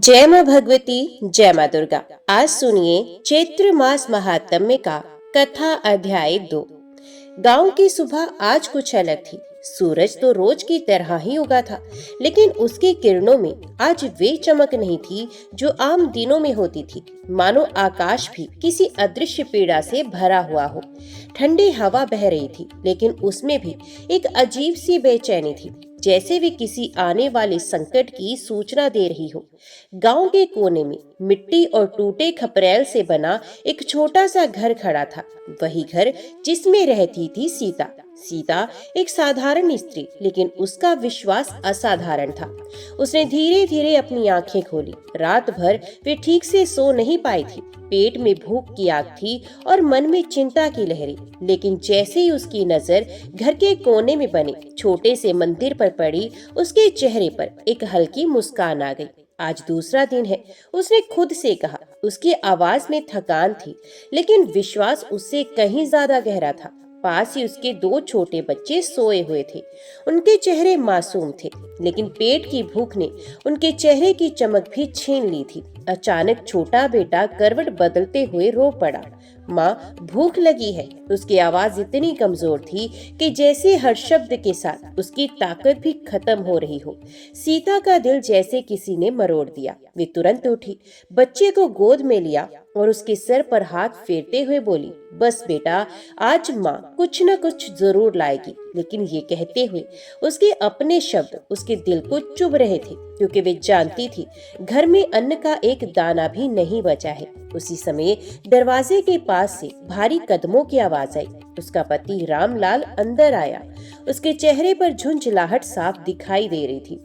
जय माँ भगवती, जय माँ दुर्गा। आज सुनिए चैत्र मास महात्म्य का कथा अध्याय 2। गांव की सुबह आज कुछ अलग थी। सूरज तो रोज की तरह ही उगा था, लेकिन उसकी किरणों में आज वे चमक नहीं थी जो आम दिनों में होती थी। मानो आकाश भी किसी अदृश्य पीड़ा से भरा हुआ हो। ठंडी हवा बह रही थी, लेकिन उसमें भी एक अजीब सी बेचैनी थी, जैसे वे किसी आने वाले संकट की सूचना दे रही हो। गांव के कोने में मिट्टी और टूटे खपरेल से बना एक छोटा सा घर खड़ा था। वही घर जिसमें रहती थी सीता। सीता एक साधारण स्त्री, लेकिन उसका विश्वास असाधारण था। उसने धीरे धीरे अपनी आंखें खोली। रात भर वे ठीक से सो नहीं पाई थी। पेट में भूख की आग थी और मन में चिंता की लहरें। लेकिन जैसे ही उसकी नजर घर के कोने में बने छोटे से मंदिर पर पड़ी, उसके चेहरे पर एक हल्की मुस्कान आ गई। आज दूसरा दिन है, उसने खुद से कहा। उसकी आवाज में थकान थी, लेकिन विश्वास उससे कहीं ज्यादा गहरा था। पास ही उसके दो छोटे बच्चे सोए हुए थे। उनके चेहरे मासूम थे, लेकिन पेट की भूख ने उनके चेहरे की चमक भी छीन ली थी। अचानक छोटा बेटा करवट बदलते हुए रो पड़ा। माँ, भूख लगी है। उसकी आवाज इतनी कमजोर थी कि जैसे हर शब्द के साथ उसकी ताकत भी खत्म हो रही हो। सीता का दिल जैसे किसी ने मरोड़ दिया। वे तुरंत उठी, बच्चे को गोद में लिया और उसके सर पर हाथ फेरते हुए बोली, बस बेटा, आज माँ कुछ न कुछ जरूर लाएगी। लेकिन ये कहते हुए उसके अपने शब्द उसके दिल को चुभ रहे थे, क्योंकि वे जानती थी घर में अन्न का एक दाना भी नहीं बचा है। उसी समय दरवाजे के पास से भारी कदमों की आवाज आई। उसका पति रामलाल अंदर आया। उसके चेहरे पर झुंझलाहट साफ दिखाई दे रही थी।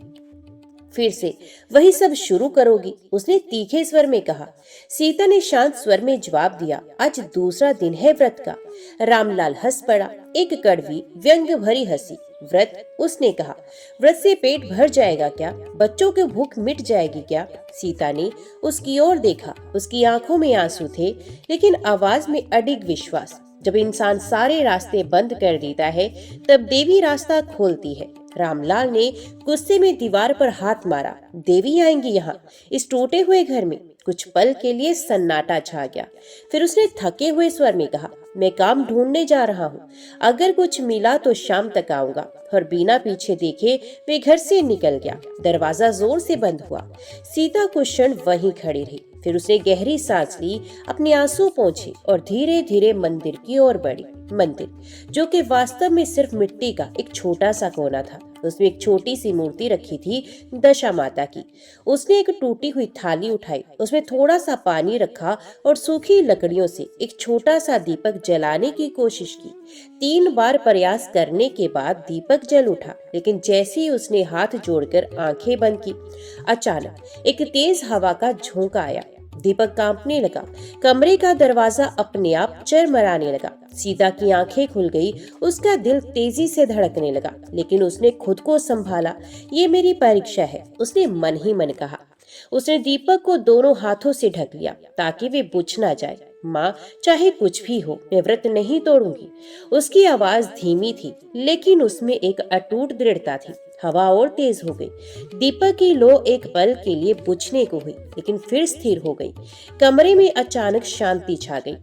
फिर से वही सब शुरू करोगी? उसने तीखे स्वर में कहा। सीता ने शांत स्वर में जवाब दिया, आज दूसरा दिन है व्रत का। रामलाल हंस पड़ा, एक कड़वी व्यंग भरी हंसी। व्रत? उसने कहा। व्रत से पेट भर जाएगा क्या? बच्चों की भूख मिट जाएगी क्या? सीता ने उसकी ओर देखा। उसकी आंखों में आंसू थे, लेकिन आवाज में अडिग विश्वास। जब इंसान सारे रास्ते बंद कर देता है, तब देवी रास्ता खोलती है। रामलाल ने गुस्से में दीवार पर हाथ मारा। देवी आएंगी यहाँ, इस टूटे हुए घर में? कुछ पल के लिए सन्नाटा छा गया। फिर उसने थके हुए स्वर में कहा, मैं काम ढूंढने जा रहा हूँ। अगर कुछ मिला तो शाम तक आऊंगा। और बिना पीछे देखे वे घर से निकल गया। दरवाजा जोर से बंद हुआ। सीता कुछ क्षण वहीं खड़ी रही। फिर उसने गहरी सांस ली, अपने आंसू पोंछे और धीरे धीरे मंदिर की ओर बढ़ी। मंदिर, जो कि वास्तव में सिर्फ मिट्टी का एक छोटा सा कोना था। उसमें एक छोटी सी मूर्ति रखी थी, दशा माता की। उसने एक टूटी हुई थाली उठाई, उसमें थोड़ा सा पानी रखा और सूखी लकड़ियों से एक छोटा सा दीपक जलाने की कोशिश की। 3 बार प्रयास करने के बाद दीपक जल उठा, लेकिन जैसे ही उसने हाथ जोड़कर आंखें बंद की, अचानक एक तेज हवा का झोंका आया। दीपक कांपने लगा। कमरे का दरवाजा अपने आप चरमराने लगा। सीता की आंखें खुल गई। उसका दिल तेजी से धड़कने लगा, लेकिन उसने खुद को संभाला। ये मेरी परीक्षा है, उसने मन ही मन कहा। उसने दीपक को दोनों हाथों से ढक लिया ताकि वे बुझ ना जाए। माँ, चाहे कुछ भी हो, मैं व्रत नहीं तोड़ूंगी। उसकी आवाज धीमी थी, लेकिन उसमें एक अटूट दृढ़ता थी। हवा और तेज हो गई। दीपक की लो एक पल के लिए बुझने को हुई, लेकिन फिर स्थिर हो गई। कमरे में अचानक शांति छा गई,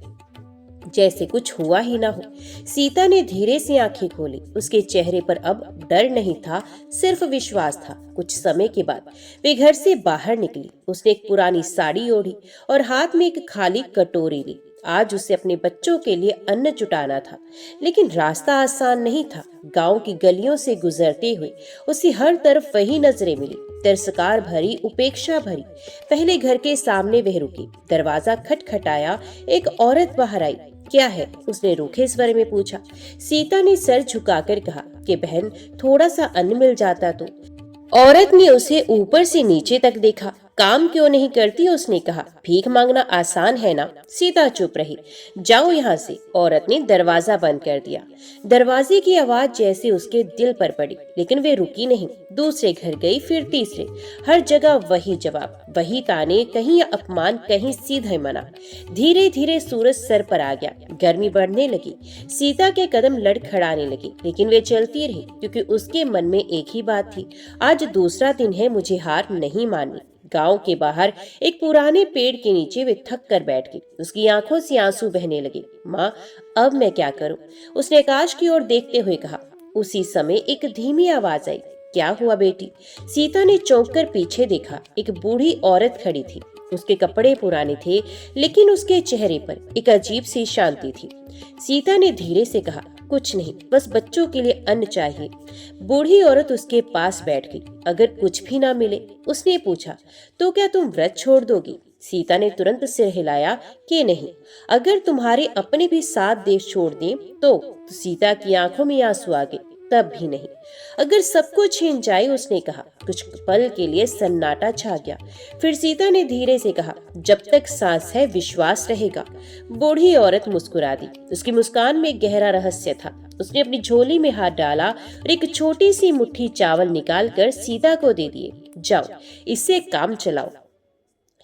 जैसे कुछ हुआ ही ना हो। सीता ने धीरे से आंखें खोली। उसके चेहरे पर अब डर नहीं था, सिर्फ विश्वास था। कुछ समय के बाद वे घर से बाहर निकली। उसने एक पुरानी साड़ी ओढ़ी और हाथ में एक खाली कटोरी ली। आज उसे अपने बच्चों के लिए अन्न जुटाना था, लेकिन रास्ता आसान नहीं था। गांव की गलियों से गुजरते हुए उसे हर तरफ वही नजरें मिली, तिरस्कार भरी, उपेक्षा भरी। पहले घर के सामने वह रुकी। दरवाजा खटखटाया। एक औरत बाहर आई। क्या है? उसने रूखे स्वर में पूछा। सीता ने सर झुकाकर कहा कि बहन, थोड़ा सा अन्न मिल जाता तो। औरत ने उसे ऊपर से नीचे तक देखा। काम क्यों नहीं करती? उसने कहा। भीख मांगना आसान है ना? सीता चुप रही। जाओ यहाँ से। औरत ने दरवाजा बंद कर दिया। दरवाजे की आवाज जैसे उसके दिल पर पड़ी, लेकिन वे रुकी नहीं। दूसरे घर गई, फिर तीसरे। हर जगह वही जवाब, वही ताने, कहीं अपमान, कहीं सीधे मना। धीरे धीरे सूरज सर पर आ गया। गर्मी बढ़ने लगी। सीता के कदम लड़खड़ाने लगे, लेकिन वे चलती रही, क्योंकि उसके मन में एक ही बात थी, आज दूसरा दिन है, मुझे हार नहीं माननी। गांव के बाहर एक पुराने पेड़ के नीचे वे थक कर बैठ गई। उसकी आंखों से आंसू बहने लगे। माँ, अब मैं क्या करूं? उसने आकाश की ओर देखते हुए कहा। उसी समय एक धीमी आवाज आई। क्या हुआ बेटी? सीता ने चौंक कर पीछे देखा। एक बूढ़ी औरत खड़ी थी। उसके कपड़े पुराने थे, लेकिन उसके चेहरे पर एक अजीब सी शांति थी। सीता ने धीरे से कहा, कुछ नहीं, बस बच्चों के लिए अन्न चाहिए। बूढ़ी औरत उसके पास बैठ गई। अगर कुछ भी ना मिले? उसने पूछा। तो क्या तुम व्रत छोड़ दोगी? सीता ने तुरंत सिर हिलाया कि नहीं। अगर तुम्हारे अपने भी साथ देश छोड़ दें तो सीता की आंखों में आंसू आ गए। तब भी नहीं। अगर सब कुछ छिन जाए? उसने कहा। कुछ पल के लिए सन्नाटा छा गया। फिर सीता ने धीरे से कहा, जब तक सांस है विश्वास रहेगा। बूढ़ी औरत मुस्कुरा दी। उसकी मुस्कान में गहरा रहस्य था। उसने अपनी झोली में हाथ डाला और एक छोटी सी मुट्ठी चावल निकालकर सीता को दे दिए। जाओ, इससे काम चलाओ।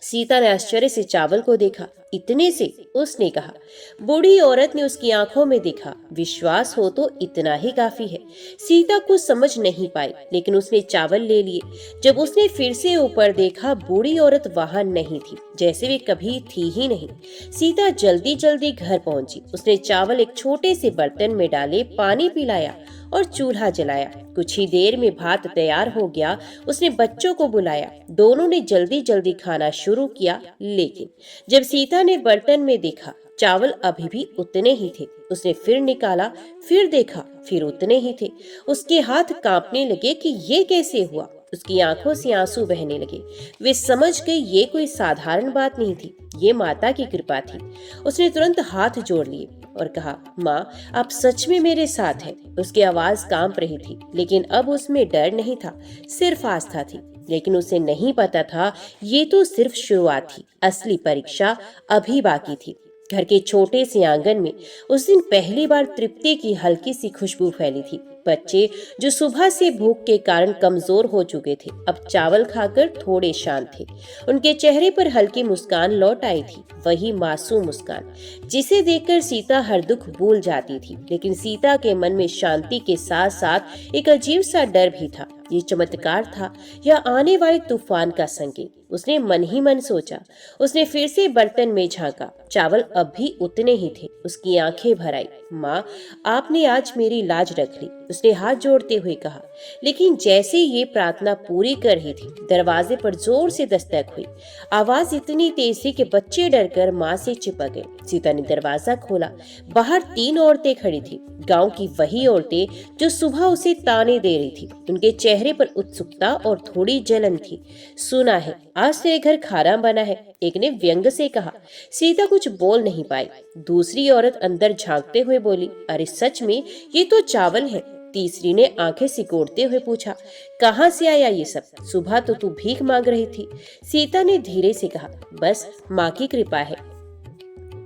सीता ने आश्चर्य से चावल को देखा। इतने से? उसने कहा। बूढ़ी औरत ने उसकी आंखों में देखा। विश्वास हो तो इतना ही काफी है। सीता कुछ समझ नहीं पाई, लेकिन उसने चावल ले लिए। जब उसने फिर से ऊपर देखा, बूढ़ी औरत वहां नहीं थी, जैसे वे कभी थी ही नहीं। सीता जल्दी जल्दी घर पहुंची। उसने चावल एक छोटे से बर्तन में डाले, पानी पिलाया और चूल्हा जलाया। कुछ ही देर में भात तैयार हो गया। उसने बच्चों को बुलाया। दोनों ने जल्दी जल्दी खाना शुरू किया, लेकिन जब सीता ने बर्तन में देखा, चावल अभी भी उतने ही थे। उसने फिर निकाला, फिर देखा, फिर उतने ही थे। उसके हाथ कांपने लगे कि ये कैसे हुआ। उसकी आंखों से आंसू बहने लगे। वे समझ गई ये कोई साधारण बात नहीं थी, ये माता की कृपा थी। उसने तुरंत हाथ जोड़ लिए और कहा, माँ, आप सच में मेरे साथ हैं। उसकी आवाज कांप रही थी, लेकिन अब उसमें डर नहीं था, सिर्फ आस्था थी। लेकिन उसे नहीं पता था ये तो सिर्फ शुरुआत थी, असली परीक्षा अभी बाकी थी। घर के छोटे से आंगन में उस दिन पहली बार तृप्ति की हल्की सी खुशबू फैली थी। बच्चे जो सुबह से भूख के कारण कमजोर हो चुके थे, अब चावल खाकर थोड़े शांत थे। उनके चेहरे पर हल्की मुस्कान लौट आई थी, वही मासूम मुस्कान जिसे देखकर सीता हर दुख भूल जाती थी। लेकिन सीता के मन में शांति के साथ साथ एक अजीब सा डर भी था। ये चमत्कार था या आने वाले तूफान का संकेत? उसने मन ही मन सोचा। उसने फिर से बर्तन में झांका। चावल अब भी उतने ही थे। उसकी आंखें भर आई। माँ, आपने आज मेरी लाज रख ली, उसने हाथ जोड़ते हुए कहा। लेकिन जैसे ये प्रार्थना पूरी कर रही थी, दरवाजे पर जोर से दस्तक हुई। आवाज इतनी तेज थी कि बच्चे डरकर माँ से चिपक गए। सीता ने दरवाजा खोला। बाहर 3 औरतें खड़ी थी, गांव की वही औरतें जो सुबह उसे ताने दे रही थी। उनके चेहरे पर उत्सुकता और थोड़ी जलन थी। सुना है आज तेरे घर खाना बना है, एक ने व्यंग से कहा। सीता कुछ बोल नहीं पाई। दूसरी औरत अंदर झांकते हुए बोली, अरे सच में ये तो चावल है। तीसरी ने आंखें सिकोड़ते हुए पूछा, कहाँ से आया ये सब? सुबह तो तू भीख मांग रही थी। सीता ने धीरे से कहा, बस माँ की कृपा है।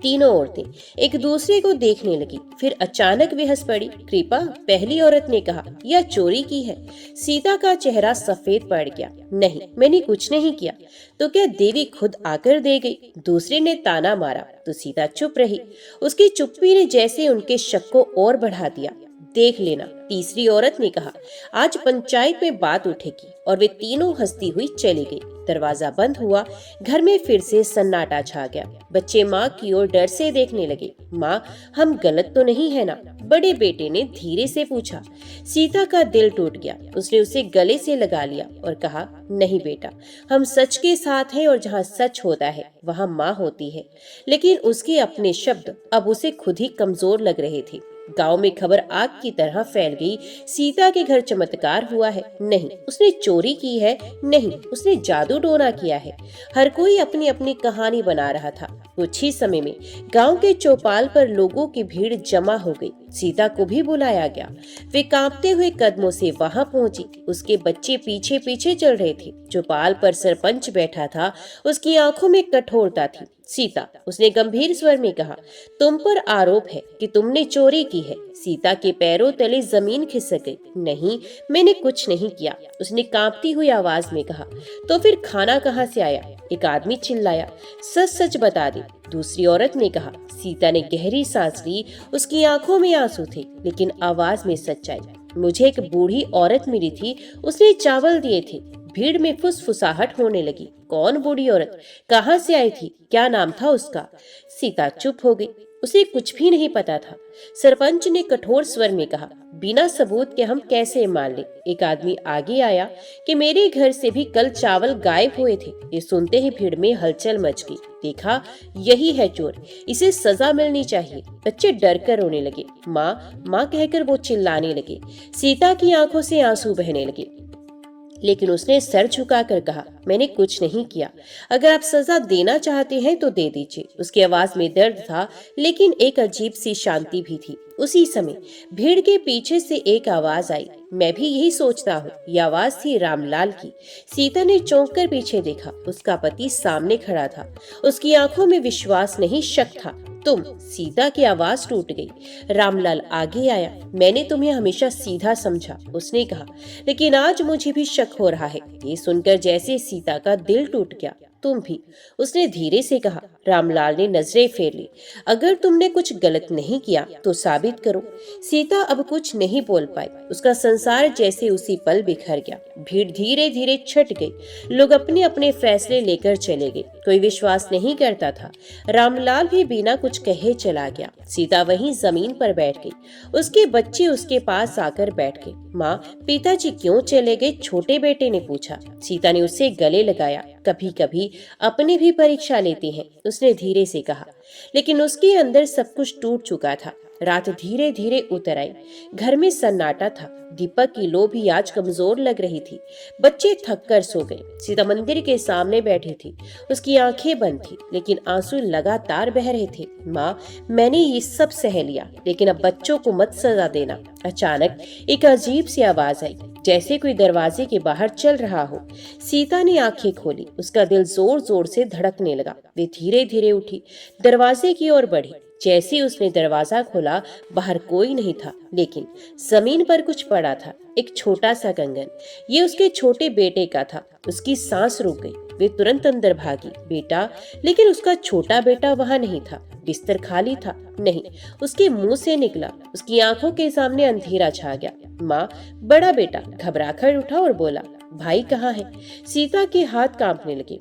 तीनों औरतें एक दूसरे को देखने लगी, फिर अचानक वे हंस पड़ी। कृपा? पहली औरत ने कहा, यह चोरी की है। सीता का चेहरा सफेद पड़ गया। नहीं, मैंने कुछ नहीं किया। तो क्या देवी खुद आकर दे गई? दूसरे ने ताना मारा तो सीता चुप रही। उसकी चुप्पी ने जैसे उनके शक को और बढ़ा दिया। देख लेना, तीसरी औरत ने कहा, आज पंचायत में बात उठेगी। और वे तीनों हंसती हुई चली गई। दरवाजा बंद हुआ। घर में फिर से सन्नाटा छा गया। बच्चे माँ की ओर डर से देखने लगे। माँ, हम गलत तो नहीं है ना? बड़े बेटे ने धीरे से पूछा। सीता का दिल टूट गया। उसने उसे गले से लगा लिया और कहा, नहीं बेटा, हम सच के साथ हैं और जहाँ सच होता है वहाँ माँ होती है। लेकिन उसके अपने शब्द अब उसे खुद ही कमजोर लग रहे थे। गांव में खबर आग की तरह फैल गई। सीता के घर चमत्कार हुआ है। नहीं, उसने चोरी की है। नहीं, उसने जादू टोना किया है। हर कोई अपनी अपनी कहानी बना रहा था। कुछ ही समय में गांव के चौपाल पर लोगों की भीड़ जमा हो गई। सीता को भी बुलाया गया। वे कांपते हुए कदमों से वहां पहुंची। उसके बच्चे पीछे पीछे चल रहे थे। चौपाल पर सरपंच बैठा था। उसकी आंखों में कठोरता थी। सीता, उसने गंभीर स्वर में कहा, तुम पर आरोप है कि तुमने चोरी की है। सीता के पैरों तले जमीन खिसक गई। नहीं, मैंने कुछ नहीं किया, उसने कांपती हुई आवाज में कहा। तो फिर खाना कहाँ से आया? एक आदमी चिल्लाया। सच सच बता दे, दूसरी औरत ने कहा। सीता ने गहरी सांस ली। उसकी आंखों में आंसू थे, लेकिन आवाज में सच्चाई। मुझे एक बूढ़ी औरत मिली थी, उसने चावल दिए थे। भीड़ में फुसफुसाहट होने लगी। कौन बूढ़ी औरत? कहाँ से आई थी? क्या नाम था उसका? सीता चुप हो गई। उसे कुछ भी नहीं पता था। सरपंच ने कठोर स्वर में कहा, बिना सबूत के हम कैसे मान ले? एक आदमी आगे आया कि मेरे घर से भी कल चावल गायब हुए थे। ये सुनते ही भीड़ में हलचल मच गई। देखा, यही है चोर, इसे सजा मिलनी चाहिए। बच्चे डर कर रोने लगे। माँ माँ कहकर वो चिल्लाने लगे। सीता की आंखों से आंसू बहने लगे, लेकिन उसने सर झुकाकर कहा, मैंने कुछ नहीं किया। अगर आप सजा देना चाहते हैं तो दे दीजिए। उसकी आवाज में दर्द था, लेकिन एक अजीब सी शांति भी थी। उसी समय भीड़ के पीछे से एक आवाज आई। मैं भी यही सोचता हूँ। यह आवाज थी रामलाल की। सीता ने चौंक कर पीछे देखा। उसका पति सामने खड़ा था। उसकी आंखों में विश्वास नहीं, शक था। तुम? सीता की आवाज टूट गई। रामलाल आगे आया। मैंने तुम्हें हमेशा सीधा समझा, उसने कहा, लेकिन आज मुझे भी शक हो रहा है। ये सुनकर जैसे सीता का दिल टूट गया। तुम भी? उसने धीरे से कहा। रामलाल ने नजरें फेर ली। अगर तुमने कुछ गलत नहीं किया तो साबित करो। सीता अब कुछ नहीं बोल पाई। उसका संसार जैसे उसी पल बिखर गया। भीड़ धीरे धीरे छट गई। लोग अपने अपने फैसले लेकर चले गए। कोई विश्वास नहीं करता था। रामलाल भी बिना कुछ कहे चला गया। सीता वहीं जमीन पर बैठ गई। उसके बच्चे उसके पास आकर बैठ गए। माँ, पिताजी क्यों चले गए? छोटे बेटे ने पूछा। सीता ने उसे गले लगाया। कभी कभी अपनी भी परीक्षा लेते हैं, उसने धीरे से कहा। लेकिन उसके अंदर सब कुछ टूट चुका था। रात धीरे धीरे उतर आई। घर में सन्नाटा था। दीपक की लो भी आज कमजोर लग रही थी। बच्चे थक कर सो गए। सीता मंदिर के सामने बैठी थी। उसकी आंखें बंद थी, लेकिन आंसू लगातार बह रहे थे। माँ, मैंने ये सब सह लिया, लेकिन अब बच्चों को मत सजा देना। अचानक एक अजीब सी आवाज आई, जैसे कोई दरवाजे के बाहर चल रहा हो। सीता ने आंखें खोली। उसका दिल जोर जोर से धड़कने लगा। वे धीरे धीरे उठी, दरवाजे की ओर बढ़ी। जैसे ही उसने दरवाजा खोला, बाहर कोई नहीं था, लेकिन जमीन पर कुछ पड़ा था, एक छोटा सा कंगन। ये उसके छोटे बेटे का था। उसकी सांस रुक गई। वे तुरंत अंदर भागी। बेटा? लेकिन उसका छोटा बेटा वहां नहीं था। बिस्तर खाली था। नहीं, उसके मुंह से निकला। उसकी आंखों के सामने अंधेरा छा गया। माँ, बड़ा बेटा घबराकर उठा और बोला, भाई कहाँ है? सीता के हाथ कांपने लगे।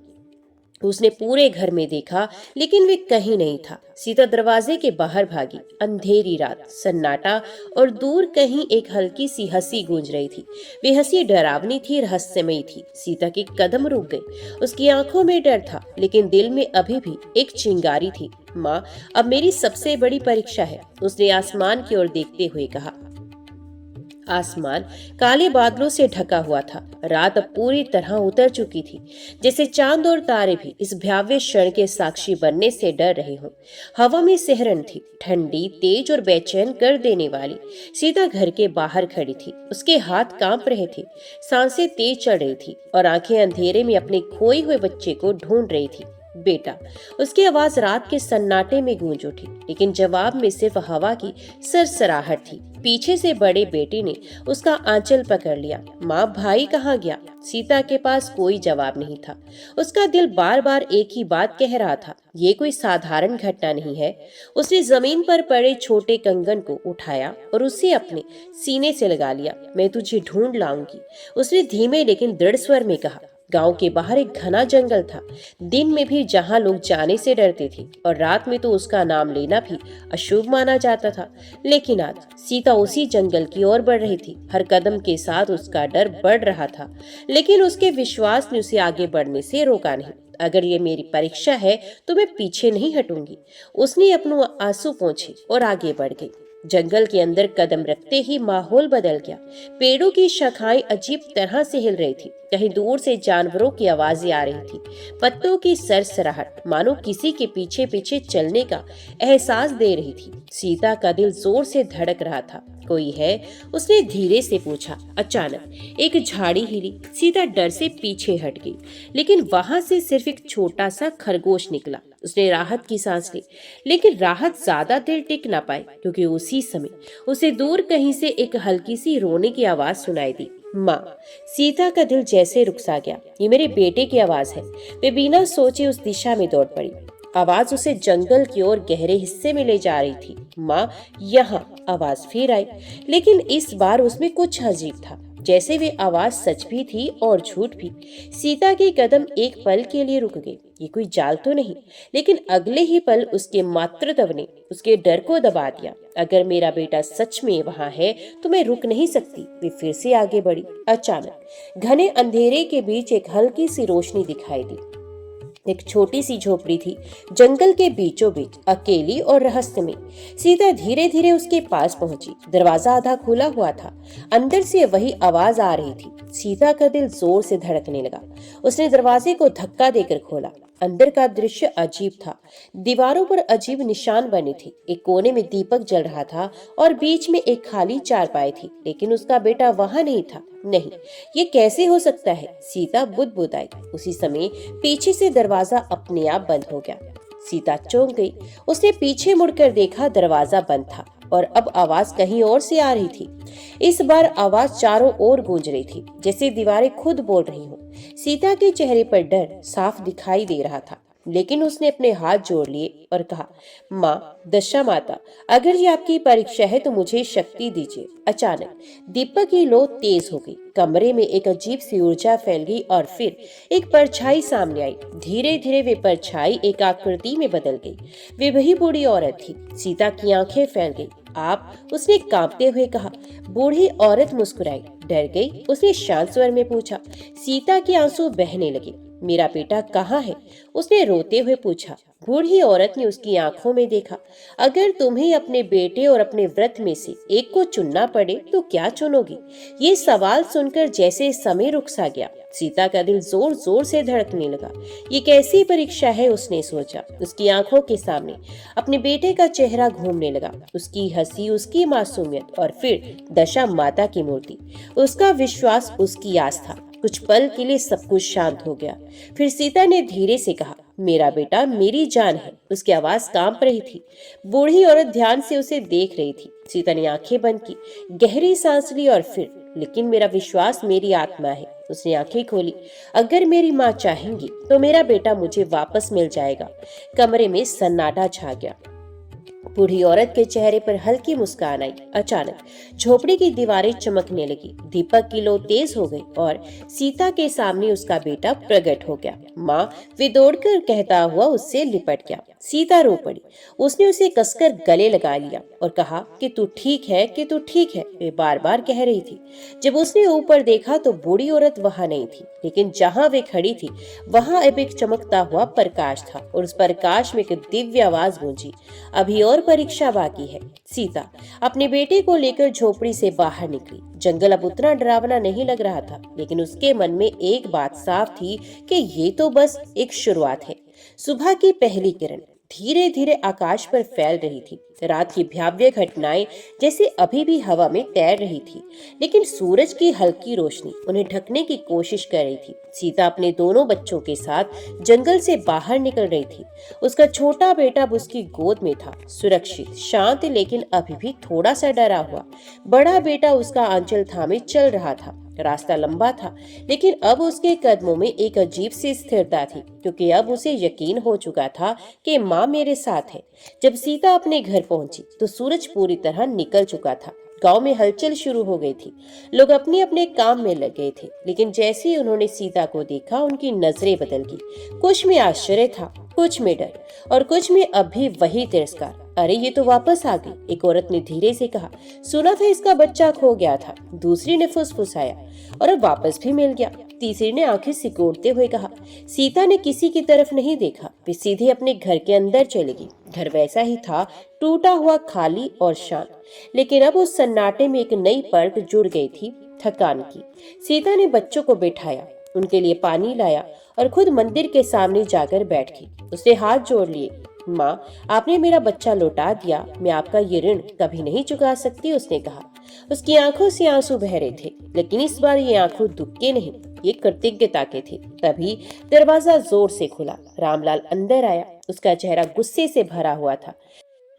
उसने पूरे घर में देखा, लेकिन वे कहीं नहीं था। सीता दरवाजे के बाहर भागी। अंधेरी रात, सन्नाटा, और दूर कहीं एक हल्की सी हंसी गूंज रही थी। वे हंसी डरावनी थी, रहस्यमयी थी। सीता के कदम रुक गए। उसकी आंखों में डर था, लेकिन दिल में अभी भी एक चिंगारी थी। माँ, अब मेरी सबसे बड़ी परीक्षा है, उसने आसमान की ओर देखते हुए कहा। आसमान काले बादलों से ढका हुआ था। रात अब पूरी तरह उतर चुकी थी, जैसे चांद और तारे भी इस भयावह क्षण के साक्षी बनने से डर रहे हों। हवा में सिहरन थी, ठंडी, तेज और बेचैन कर देने वाली। सीता घर के बाहर खड़ी थी। उसके हाथ कांप रहे थे, सांसें तेज चढ़ रही थी और आंखें अंधेरे में अपने खोए हुए बच्चे को ढूंढ रही थी। बेटा, उसकी आवाज रात के सन्नाटे में गूंज उठी, लेकिन जवाब में सिर्फ हवा की सरसराहट थी। पीछे से बड़े बेटे ने उसका आंचल पकड़ लिया। माँ, भाई कहाँ गया? सीता के पास कोई जवाब नहीं था। उसका दिल बार बार एक ही बात कह रहा था, ये कोई साधारण घटना नहीं है। उसने जमीन पर पड़े छोटे कंगन को उठाया और उसे अपने सीने से लगा लिया। मैं तुझे ढूंढ लाऊंगी, उसने धीमे लेकिन दृढ़ स्वर में कहा। गांव के बाहर एक घना जंगल था, दिन में भी जहां लोग जाने से डरते थे, और रात में तो उसका नाम लेना भी अशुभ माना जाता था। लेकिन आज सीता उसी जंगल की ओर बढ़ रही थी। हर कदम के साथ उसका डर बढ़ रहा था, लेकिन उसके विश्वास ने उसे आगे बढ़ने से रोका नहीं। अगर ये मेरी परीक्षा है तो मैं पीछे नहीं हटूंगी, उसने अपने आंसू पोंछे और आगे बढ़ गई। जंगल के अंदर कदम रखते ही माहौल बदल गया। पेड़ों की शाखाएं अजीब तरह से हिल रही थी। कहीं दूर से जानवरों की आवाजें आ रही थी। पत्तों की सरसराहट मानो किसी के पीछे पीछे चलने का एहसास दे रही थी। सीता का दिल जोर से धड़क रहा था। कोई है? उसने धीरे से पूछा। अचानक एक झाड़ी हिली। सीता डर से पीछे हट गई, लेकिन वहां से सिर्फ एक छोटा सा खरगोश निकला। उसने राहत की सांस ली, लेकिन राहत ज्यादा देर टिक ना पाई, क्योंकि उसी समय उसे दूर कहीं से एक हल्की सी रोने की आवाज सुनाई दी। माँ, सीता का दिल जैसे रुक सा गया। ये मेरे बेटे की आवाज है। वे बिना सोचे उस दिशा में दौड़ पड़ी। आवाज उसे जंगल की ओर गहरे हिस्से में ले जा रही थी। माँ, यहाँ आवाज फिर आई, लेकिन इस बार उसमें कुछ अजीब था। जैसे वे आवाज सच भी थी और झूठ भी। सीता के कदम एक पल के लिए रुक गए। ये कोई जाल तो नहीं, लेकिन अगले ही पल उसके मातृत्व ने उसके डर को दबा दिया। अगर मेरा बेटा सच में वहां है तो मैं रुक नहीं सकती। वे फिर से आगे बढ़ी। अचानक घने अंधेरे के बीच एक हल्की सी रोशनी दिखाई दी। एक छोटी सी झोपड़ी थी, जंगल के बीचों बीच, अकेली और रहस्यमय। सीता धीरे धीरे उसके पास पहुंची। दरवाजा आधा खुला हुआ था, अंदर से वही आवाज आ रही थी। सीता का दिल जोर से धड़कने लगा। उसने दरवाजे को धक्का देकर खोला। अंदर का दृश्य अजीब था। दीवारों पर अजीब निशान बने थे। एक कोने में दीपक जल रहा था और बीच में एक खाली चारपाई थी, लेकिन उसका बेटा वहां नहीं था। नहीं, ये कैसे हो सकता है? सीता बुदबुदाई। उसी समय पीछे से दरवाजा अपने आप बंद हो गया। सीता चौंक गई। उसने पीछे मुड़कर देखा, दरवाजा बंद था और अब आवाज कहीं और से आ रही थी। इस बार आवाज चारों ओर गूंज रही थी, जैसे दीवारें खुद बोल रही हों। सीता के चेहरे पर डर साफ दिखाई दे रहा था, लेकिन उसने अपने हाथ जोड़ लिए और कहा, माँ, दशा माता, अगर ये आपकी परीक्षा है तो मुझे शक्ति दीजिए। अचानक दीपक की लो तेज हो गई। कमरे में एक अजीब सी ऊर्जा फैल गई और फिर एक परछाई सामने आई। धीरे धीरे वे परछाई एक आकृति में बदल गई। वे वही बूढ़ी औरत थी। सीता की आंखें फैल गई। आप, उसने कांपते हुए कहा। बूढ़ी औरत मुस्कुराई। डर गई, उसने शांत स्वर में पूछा। सीता के आंसू बहने लगे। मेरा बेटा कहाँ है? उसने रोते हुए पूछा। बूढ़ी औरत ने उसकी आंखों में देखा। अगर तुम्हें अपने बेटे और अपने व्रत में से एक को चुनना पड़े तो क्या चुनोगी? ये सवाल सुनकर जैसे समय रुक सा गया। सीता का दिल जोर जोर से धड़कने लगा। ये कैसी परीक्षा है, उसने सोचा। उसकी आंखों के सामने अपने बेटे का चेहरा घूमने लगा। उसकी हंसी, उसकी मासूमियत और फिर दशा माता की मूर्ति। उसका विश्वास, उसकी आस्था। कुछ पल के लिए सब कुछ शांत हो गया। फिर सीता ने धीरे से कहा, मेरा बेटा मेरी जान है। उसकी आवाज कांप रही थी। बूढ़ी औरत ध्यान से उसे देख रही थी। सीता ने आंखें बंद की, गहरी सांस ली और फिर, लेकिन मेरा विश्वास मेरी आत्मा है। उसने आंखें खोली। अगर मेरी माँ चाहेंगी तो मेरा बेटा मुझे वापस मिल जाएगा। कमरे में सन्नाटा छा गया। बूढ़ी औरत के चेहरे पर हल्की मुस्कान आई। अचानक झोपड़ी की दीवारें चमकने लगी। दीपक की लो तेज हो गई और सीता के सामने उसका बेटा प्रकट हो गया। माँ, वे दौड़कर कहता हुआ उससे लिपट गया। सीता रो पड़ी। उसने उसे कसकर गले लगा लिया और कहा कि तू ठीक है, कि तू ठीक है, वे बार बार कह रही थी। जब उसने ऊपर देखा तो बूढ़ी औरत वहां नहीं थी, लेकिन जहां वे खड़ी थी वहां अब एक चमकता हुआ प्रकाश था और उस प्रकाश में एक दिव्य आवाज गूंजी, अभी और परीक्षा बाकी है। सीता अपने बेटे को लेकर झोपड़ी से बाहर निकली। जंगल अब उतना डरावना नहीं लग रहा था, लेकिन उसके मन में एक बात साफ थी कि ये तो बस एक शुरुआत है। सुबह की पहली किरण धीरे धीरे आकाश पर फैल रही थी। रात की भयावह घटनाएं जैसे अभी भी हवा में तैर रही थी, लेकिन सूरज की हल्की रोशनी उन्हें ढकने की कोशिश कर रही थी। सीता अपने दोनों बच्चों के साथ जंगल से बाहर निकल रही थी। उसका छोटा बेटा उसकी गोद में था, सुरक्षित, शांत, लेकिन अभी भी थोड़ा सा डरा हुआ। बड़ा बेटा उसका आंचल थामे चल रहा था। रास्ता लंबा था, लेकिन अब उसके कदमों में एक अजीब सी स्थिरता थी, क्योंकि अब उसे यकीन हो चुका था कि माँ मेरे साथ है। जब सीता अपने घर पहुंची तो सूरज पूरी तरह निकल चुका था। गांव में हलचल शुरू हो गई थी। लोग अपने अपने काम में लग गए थे, लेकिन जैसे ही उन्होंने सीता को देखा उनकी नजरें बदल गई। कुछ में आश्चर्य था, कुछ में डर और कुछ में अब भी वही तिरस्कार। अरे, ये तो वापस आ गई, एक औरत ने धीरे से कहा। सुना था इसका बच्चा खो गया था। दूसरी ने फुसफुसाया, और अब वापस भी मिल गया। तीसरी ने आंखें सिकोड़ते हुए कहा। सीता ने किसी की तरफ नहीं देखा। वे सीधे अपने घर के अंदर चली गई। घर वैसा ही था, टूटा हुआ, खाली और शांत, लेकिन अब उस सन्नाटे में एक नई परत जुड़ गई थी, थकान की। सीता ने बच्चों को बिठाया, उनके लिए पानी लाया और खुद मंदिर के सामने जाकर बैठ गई। उसने हाथ जोड़ लिए। माँ, आपने मेरा बच्चा लौटा दिया, मैं आपका ये ऋण कभी नहीं चुका सकती, उसने कहा। उसकी आंखों से आंसू बह रहे थे, लेकिन इस बार ये आंसू दुख के नहीं, ये कृतज्ञता के थे। तभी दरवाजा जोर से खुला। रामलाल अंदर आया। उसका चेहरा गुस्से से भरा हुआ था।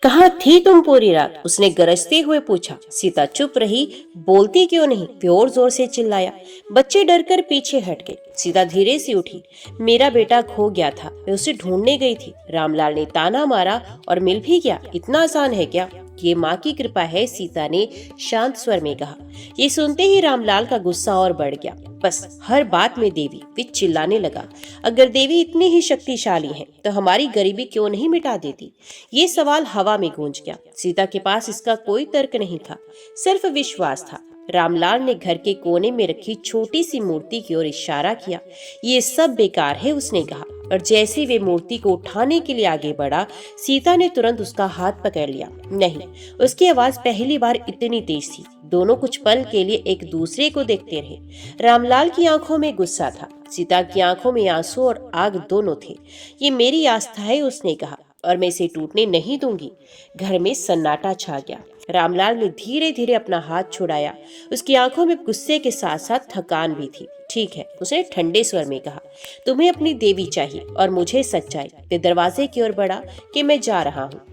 कहाँ थी तुम पूरी रात? उसने गरजते हुए पूछा। सीता चुप रही। बोलती क्यों नहीं? वे और जोर से चिल्लाया। बच्चे डरकर पीछे हट गए। सीता धीरे से उठी। मेरा बेटा खो गया था, मैं उसे ढूंढने गई थी। रामलाल ने ताना मारा। और मिल भी गया? इतना आसान है क्या? ये माँ की कृपा है, सीता ने शांत स्वर में कहा। ये सुनते ही रामलाल का गुस्सा और बढ़ गया। बस हर बात में देवी, वे चिल्लाने लगा। अगर देवी इतनी ही शक्तिशाली हैं, तो हमारी गरीबी क्यों नहीं मिटा देती? ये सवाल हवा में गूंज गया। सीता के पास इसका कोई तर्क नहीं था, सिर्फ विश्वास था। रामलाल ने घर के कोने में रखी छोटी सी मूर्ति की ओर इशारा किया। ये सब बेकार है, उसने कहा। और जैसे वे मूर्ति को उठाने के लिए आगे बढ़ा, सीता ने तुरंत उसका हाथ पकड़ लिया। नहीं, उसकी आवाज पहली बार इतनी तेज थी। दोनों कुछ पल के लिए एक दूसरे को देखते रहे। रामलाल की आंखों में गुस्सा था, सीता की आंखों में आंसू और आग दोनों थे। ये मेरी आस्था है, उसने कहा, और मैं इसे टूटने नहीं दूंगी। घर में सन्नाटा छा गया। रामलाल ने धीरे धीरे अपना हाथ छुड़ाया। उसकी आंखों में गुस्से के साथ साथ थकान भी थी। ठीक है, उसने ठंडे स्वर में कहा, तुम्हें अपनी देवी चाहिए और मुझे सच्चाई। वे दरवाजे की ओर बढ़ा कि मैं जा रहा हूँ।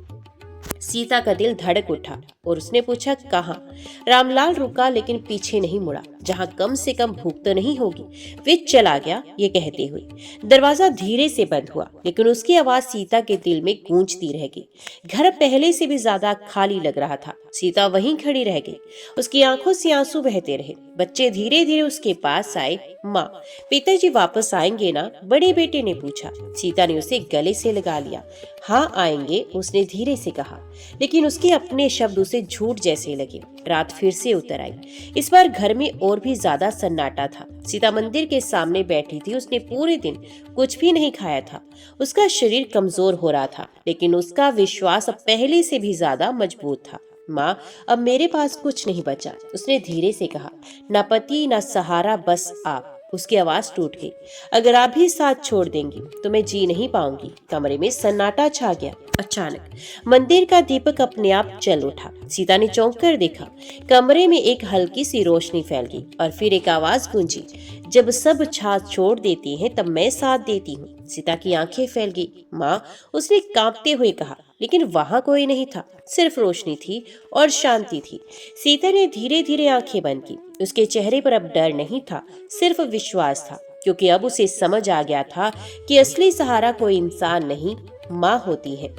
सीता का दिल धड़क उठा और उसने पूछा, कहाँ? रामलाल रुका लेकिन पीछे नहीं मुड़ा। जहाँ कम से कम भूख तो नहीं होगी। वे चला गया, ये कहते हुए दरवाजा धीरे से बंद हुआ, लेकिन उसकी आवाज सीता के दिल में गूंजती रह गई। घर पहले से भी ज्यादा खाली लग रहा था। सीता वहीं खड़ी रह गई, उसकी आंखों से आंसू बहते रहे। बच्चे धीरे धीरे उसके पास आए। माँ, पिताजी वापस आएंगे ना? बड़े बेटे ने पूछा। सीता ने उसे गले से लगा लिया। हाँ आएंगे, उसने धीरे से कहा, लेकिन उसके अपने शब्द उसे झूठ जैसे लगे। रात फिर से उतर आई। इस बार घर में और भी ज्यादा सन्नाटा था। सीता मंदिर के सामने बैठी थी। उसने पूरे दिन कुछ भी नहीं खाया था। उसका शरीर कमजोर हो रहा था, लेकिन उसका विश्वास अब पहले से भी ज्यादा मजबूत था। माँ, अब मेरे पास कुछ नहीं बचा, उसने धीरे से कहा। ना पति, ना सहारा, बस आप। उसकी आवाज टूट गई। अगर आप भी साथ छोड़ देंगी तो मैं जी नहीं पाऊंगी। कमरे में सन्नाटा छा गया। अचानक मंदिर का दीपक अपने आप जल उठा। सीता ने चौंक कर देखा। कमरे में एक हल्की सी रोशनी फैल गई और फिर एक आवाज गूंजी, जब सब साथ छोड़ देती हैं तब मैं साथ देती हूँ। सीता की आंखें फैल गई। माँ, उसने कांपते हुए कहा, लेकिन वहां कोई नहीं था, सिर्फ रोशनी थी और शांति थी। सीता ने धीरे धीरे आंखें बंद की। उसके चेहरे पर अब डर नहीं था, सिर्फ विश्वास था, क्योंकि अब उसे समझ आ गया था कि असली सहारा कोई इंसान नहीं, माँ होती है।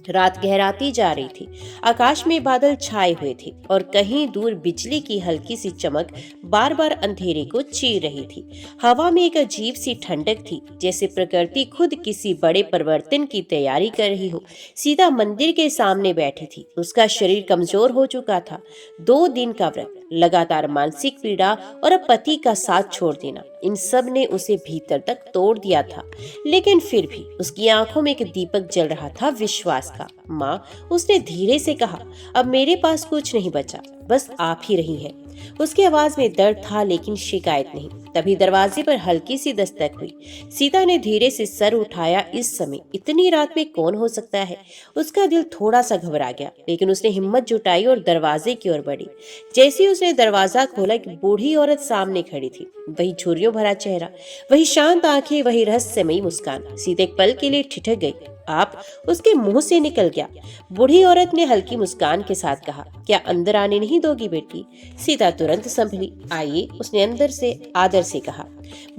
रात गहराती जा रही थी। आकाश में बादल छाए हुए थे और कहीं दूर बिजली की हल्की सी चमक बार बार अंधेरे को चीर रही थी। हवा में एक अजीब सी ठंडक थी, जैसे प्रकृति खुद किसी बड़े परिवर्तन की तैयारी कर रही हो। सीता मंदिर के सामने बैठी थी। उसका शरीर कमजोर हो चुका था। 2 दिन का व्रत, लगातार मानसिक पीड़ा और अब पति का साथ छोड़ देना, इन सब ने उसे भीतर तक तोड़ दिया था। लेकिन फिर भी उसकी आंखों में एक दीपक जल रहा था, विश्वास का। माँ, उसने धीरे से कहा, अब मेरे पास कुछ नहीं बचा, बस आप ही रही हैं। उसकी आवाज में दर्द था, लेकिन शिकायत नहीं। तभी दरवाजे पर हल्की सी दस्तक हुई। सीता ने धीरे से सर उठाया। इस समय इतनी रात में कौन हो सकता है? उसका दिल थोड़ा सा घबरा गया, लेकिन उसने हिम्मत जुटाई और दरवाजे की ओर बढ़ी। जैसे ही उसने दरवाजा खोला, एक बूढ़ी औरत सामने खड़ी थी। वही झुर्रियों भरा चेहरा, वही शांत आंखें, वही रहस्यमयी मुस्कान। सीता एक पल के लिए ठिठक गई। आप, उसके मुंह से निकल गया। बूढ़ी औरत ने हल्की मुस्कान के साथ कहा, क्या अंदर आने नहीं दोगी बेटी? सीता तुरंत संभली। आइए, उसने अंदर से आदर से कहा।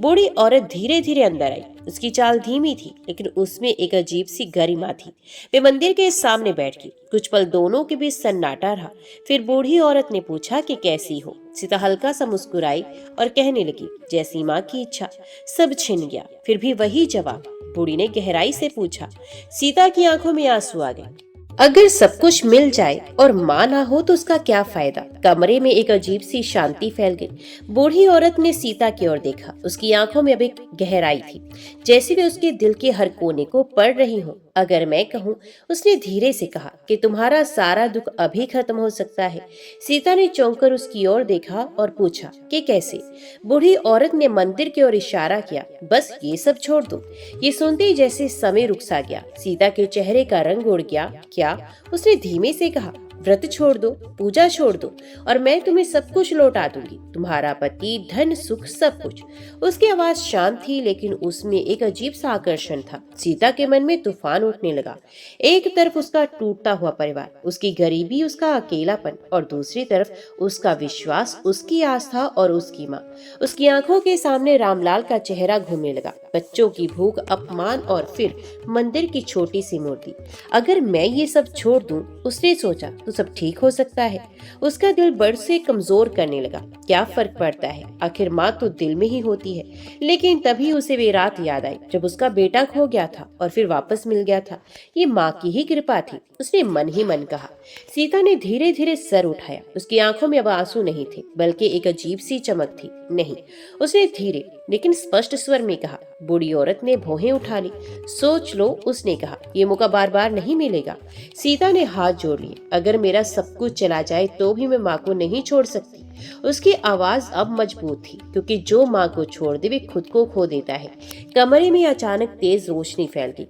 बूढ़ी औरत धीरे धीरे अंदर आई। उसकी चाल धीमी थी, लेकिन उसमें एक अजीब सी गरिमा थी। वे मंदिर के सामने बैठ गई। कुछ पल दोनों के बीच सन्नाटा रहा। फिर बूढ़ी औरत ने पूछा कि कैसी हो? सीता हल्का सा मुस्कुराई और कहने लगी, जैसी माँ की इच्छा। सब छिन गया, फिर भी वही जवाब। बूढ़ी ने गहराई से पूछा। सीता की आंखों में आंसू आ गए। अगर सब कुछ मिल जाए और माँ ना हो तो उसका क्या फायदा? कमरे में एक अजीब सी शांति फैल गई। बूढ़ी औरत ने सीता की ओर देखा। उसकी आंखों में अब एक गहराई थी, जैसे वे उसके दिल के हर कोने को पढ़ रही हो। अगर मैं कहूँ, उसने धीरे से कहा, कि तुम्हारा सारा दुख अभी खत्म हो सकता है। सीता ने चौंक कर उसकी ओर देखा और पूछा कि कैसे? बूढ़ी औरत ने मंदिर की ओर इशारा किया। बस ये सब छोड़ दो। ये सुनते ही जैसे समय रुक सा गया। सीता के चेहरे का रंग उड़ गया। क्या? उसने धीमे से कहा। व्रत छोड़ दो, पूजा छोड़ दो और मैं तुम्हें सब कुछ लौटा दूंगी, तुम्हारा पति, धन, सुख, सब कुछ। उसकी आवाज शांत थी लेकिन उसमें एक अजीब सा आकर्षण था। सीता के मन में तूफान उठने लगा। एक तरफ उसका टूटता हुआ परिवार, उसकी गरीबी, उसका अकेलापन, और दूसरी तरफ उसका विश्वास, उसकी आस्था और उसकी माँ। उसकी आंखों के सामने रामलाल का चेहरा घूमने लगा। बच्चों की भूख, अपमान और फिर मंदिर की छोटी सी मूर्ति। अगर मैं ये सब छोड़ दूं, उसने सोचा, तो सब ठीक हो सकता है। उसका दिल बड़ से कमजोर करने लगा। क्या फर्क पड़ता है, आखिर माँ तो दिल में ही होती है। लेकिन तभी उसे वे रात याद आई जब उसका बेटा खो गया था और फिर वापस मिल गया था। ये माँ की ही कृपा थी, उसने मन ही मन कहा। सीता ने धीरे धीरे सर उठाया। उसकी आंखों में अब आंसू नहीं थे, बल्कि एक अजीब सी चमक थी। नहीं, उसने धीरे लेकिन स्पष्ट स्वर में कहा। बूढ़ी औरत ने भौहें उठा ली। सोच लो, उसने कहा, ये मौका बार बार नहीं मिलेगा। सीता ने हाथ जोड़ लिए। अगर मेरा सब कुछ चला जाए तो भी मैं माँ को नहीं छोड़ सकती। उसकी आवाज अब मजबूत थी, क्योंकि जो माँ को छोड़ दे वे खुद को खो देता है। कमरे में अचानक तेज रोशनी फैल गई।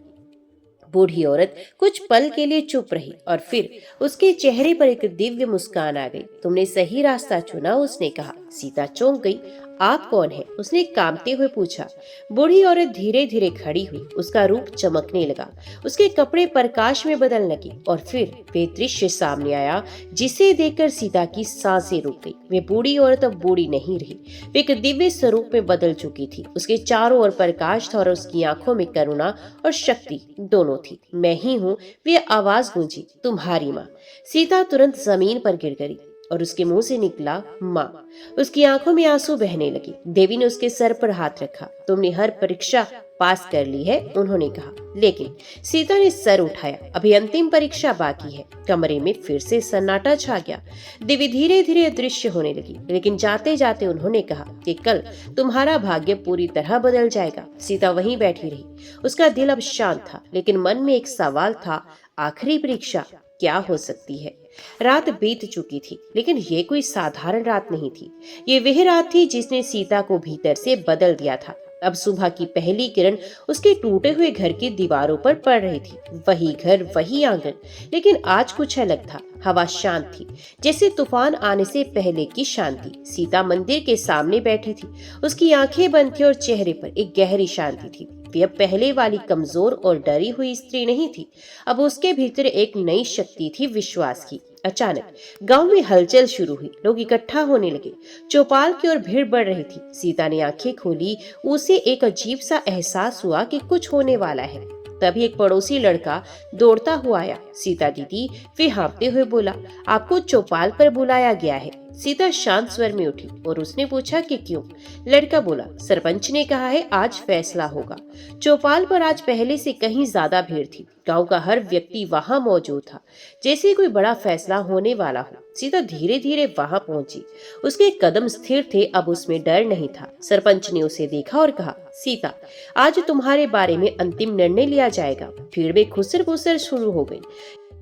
बूढ़ी औरत कुछ पल के लिए चुप रही और फिर उसके चेहरे पर एक दिव्य मुस्कान आ गई। तुमने सही रास्ता चुना, उसने कहा। सीता चौंक गई। आप कौन है, उसने कांपते हुए पूछा। बूढ़ी औरत धीरे धीरे खड़ी हुई। उसका रूप चमकने लगा। उसके कपड़े प्रकाश में बदलने लगे और फिर वे दृश्य सामने आया जिसे देखकर सीता की सांसें रुक गई। वे बूढ़ी औरत अब बूढ़ी नहीं रही, वे एक दिव्य स्वरूप में बदल चुकी थी। उसके चारों ओर प्रकाश था और उसकी आंखों में करुणा और शक्ति दोनों थी। मैं ही हूँ, वे आवाज गूंजी, तुम्हारी माँ। सीता तुरंत जमीन पर गिर गई और उसके मुंह से निकला, माँ। उसकी आंखों में आंसू बहने लगे। देवी ने उसके सर पर हाथ रखा। तुमने हर परीक्षा पास कर ली है, उन्होंने कहा। लेकिन सीता ने सर उठाया। अभी अंतिम परीक्षा बाकी है। कमरे में फिर से सन्नाटा छा गया। देवी धीरे धीरे अदृश्य होने लगी, लेकिन जाते जाते उन्होंने कहा कि कल तुम्हारा भाग्य पूरी तरह बदल जाएगा। सीता वहीं बैठी रही। उसका दिल अब शांत था, लेकिन मन में एक सवाल था, आखिरी परीक्षा क्या हो सकती है। रात बीत चुकी थी, लेकिन ये कोई साधारण रात नहीं थी। ये वह रात थी जिसने सीता को भीतर से बदल दिया था। अब सुबह की पहली किरण उसके टूटे हुए घर की दीवारों पर पड़ रही थी। वही घर, वही आंगन, लेकिन आज कुछ अलग था। हवा शांत थी, जैसे तूफान आने से पहले की शांति। सीता मंदिर के सामने बैठी थी। उसकी आंखें बंद थी और चेहरे पर एक गहरी शांति थी। वे अब पहले वाली कमजोर और डरी हुई स्त्री नहीं थी। अब उसके भीतर एक नई शक्ति थी, विश्वास की। अचानक गांव में हलचल शुरू हुई। लोग इकट्ठा होने लगे। चौपाल की ओर भीड़ बढ़ रही थी। सीता ने आंखें खोली। उसे एक अजीब सा एहसास हुआ कि कुछ होने वाला है। तभी एक पड़ोसी लड़का दौड़ता हुआ आया। सीता दीदी, वे हाँफते हुए बोला, आपको चौपाल पर बुलाया गया है। सीता शांत स्वर में उठी और उसने पूछा कि क्यों। लड़का बोला, सरपंच ने कहा है आज फैसला होगा। चौपाल पर आज पहले से कहीं ज्यादा भीड़ थी। गांव का हर व्यक्ति वहां मौजूद था, जैसे कोई बड़ा फैसला होने वाला हो। सीता धीरे धीरे वहां पहुंची। उसके कदम स्थिर थे, अब उसमें डर नहीं था। सरपंच ने उसे देखा और कहा, सीता, आज तुम्हारे बारे में अंतिम निर्णय लिया जाएगा। भीड़ में खुसर फुसर शुरू हो गई।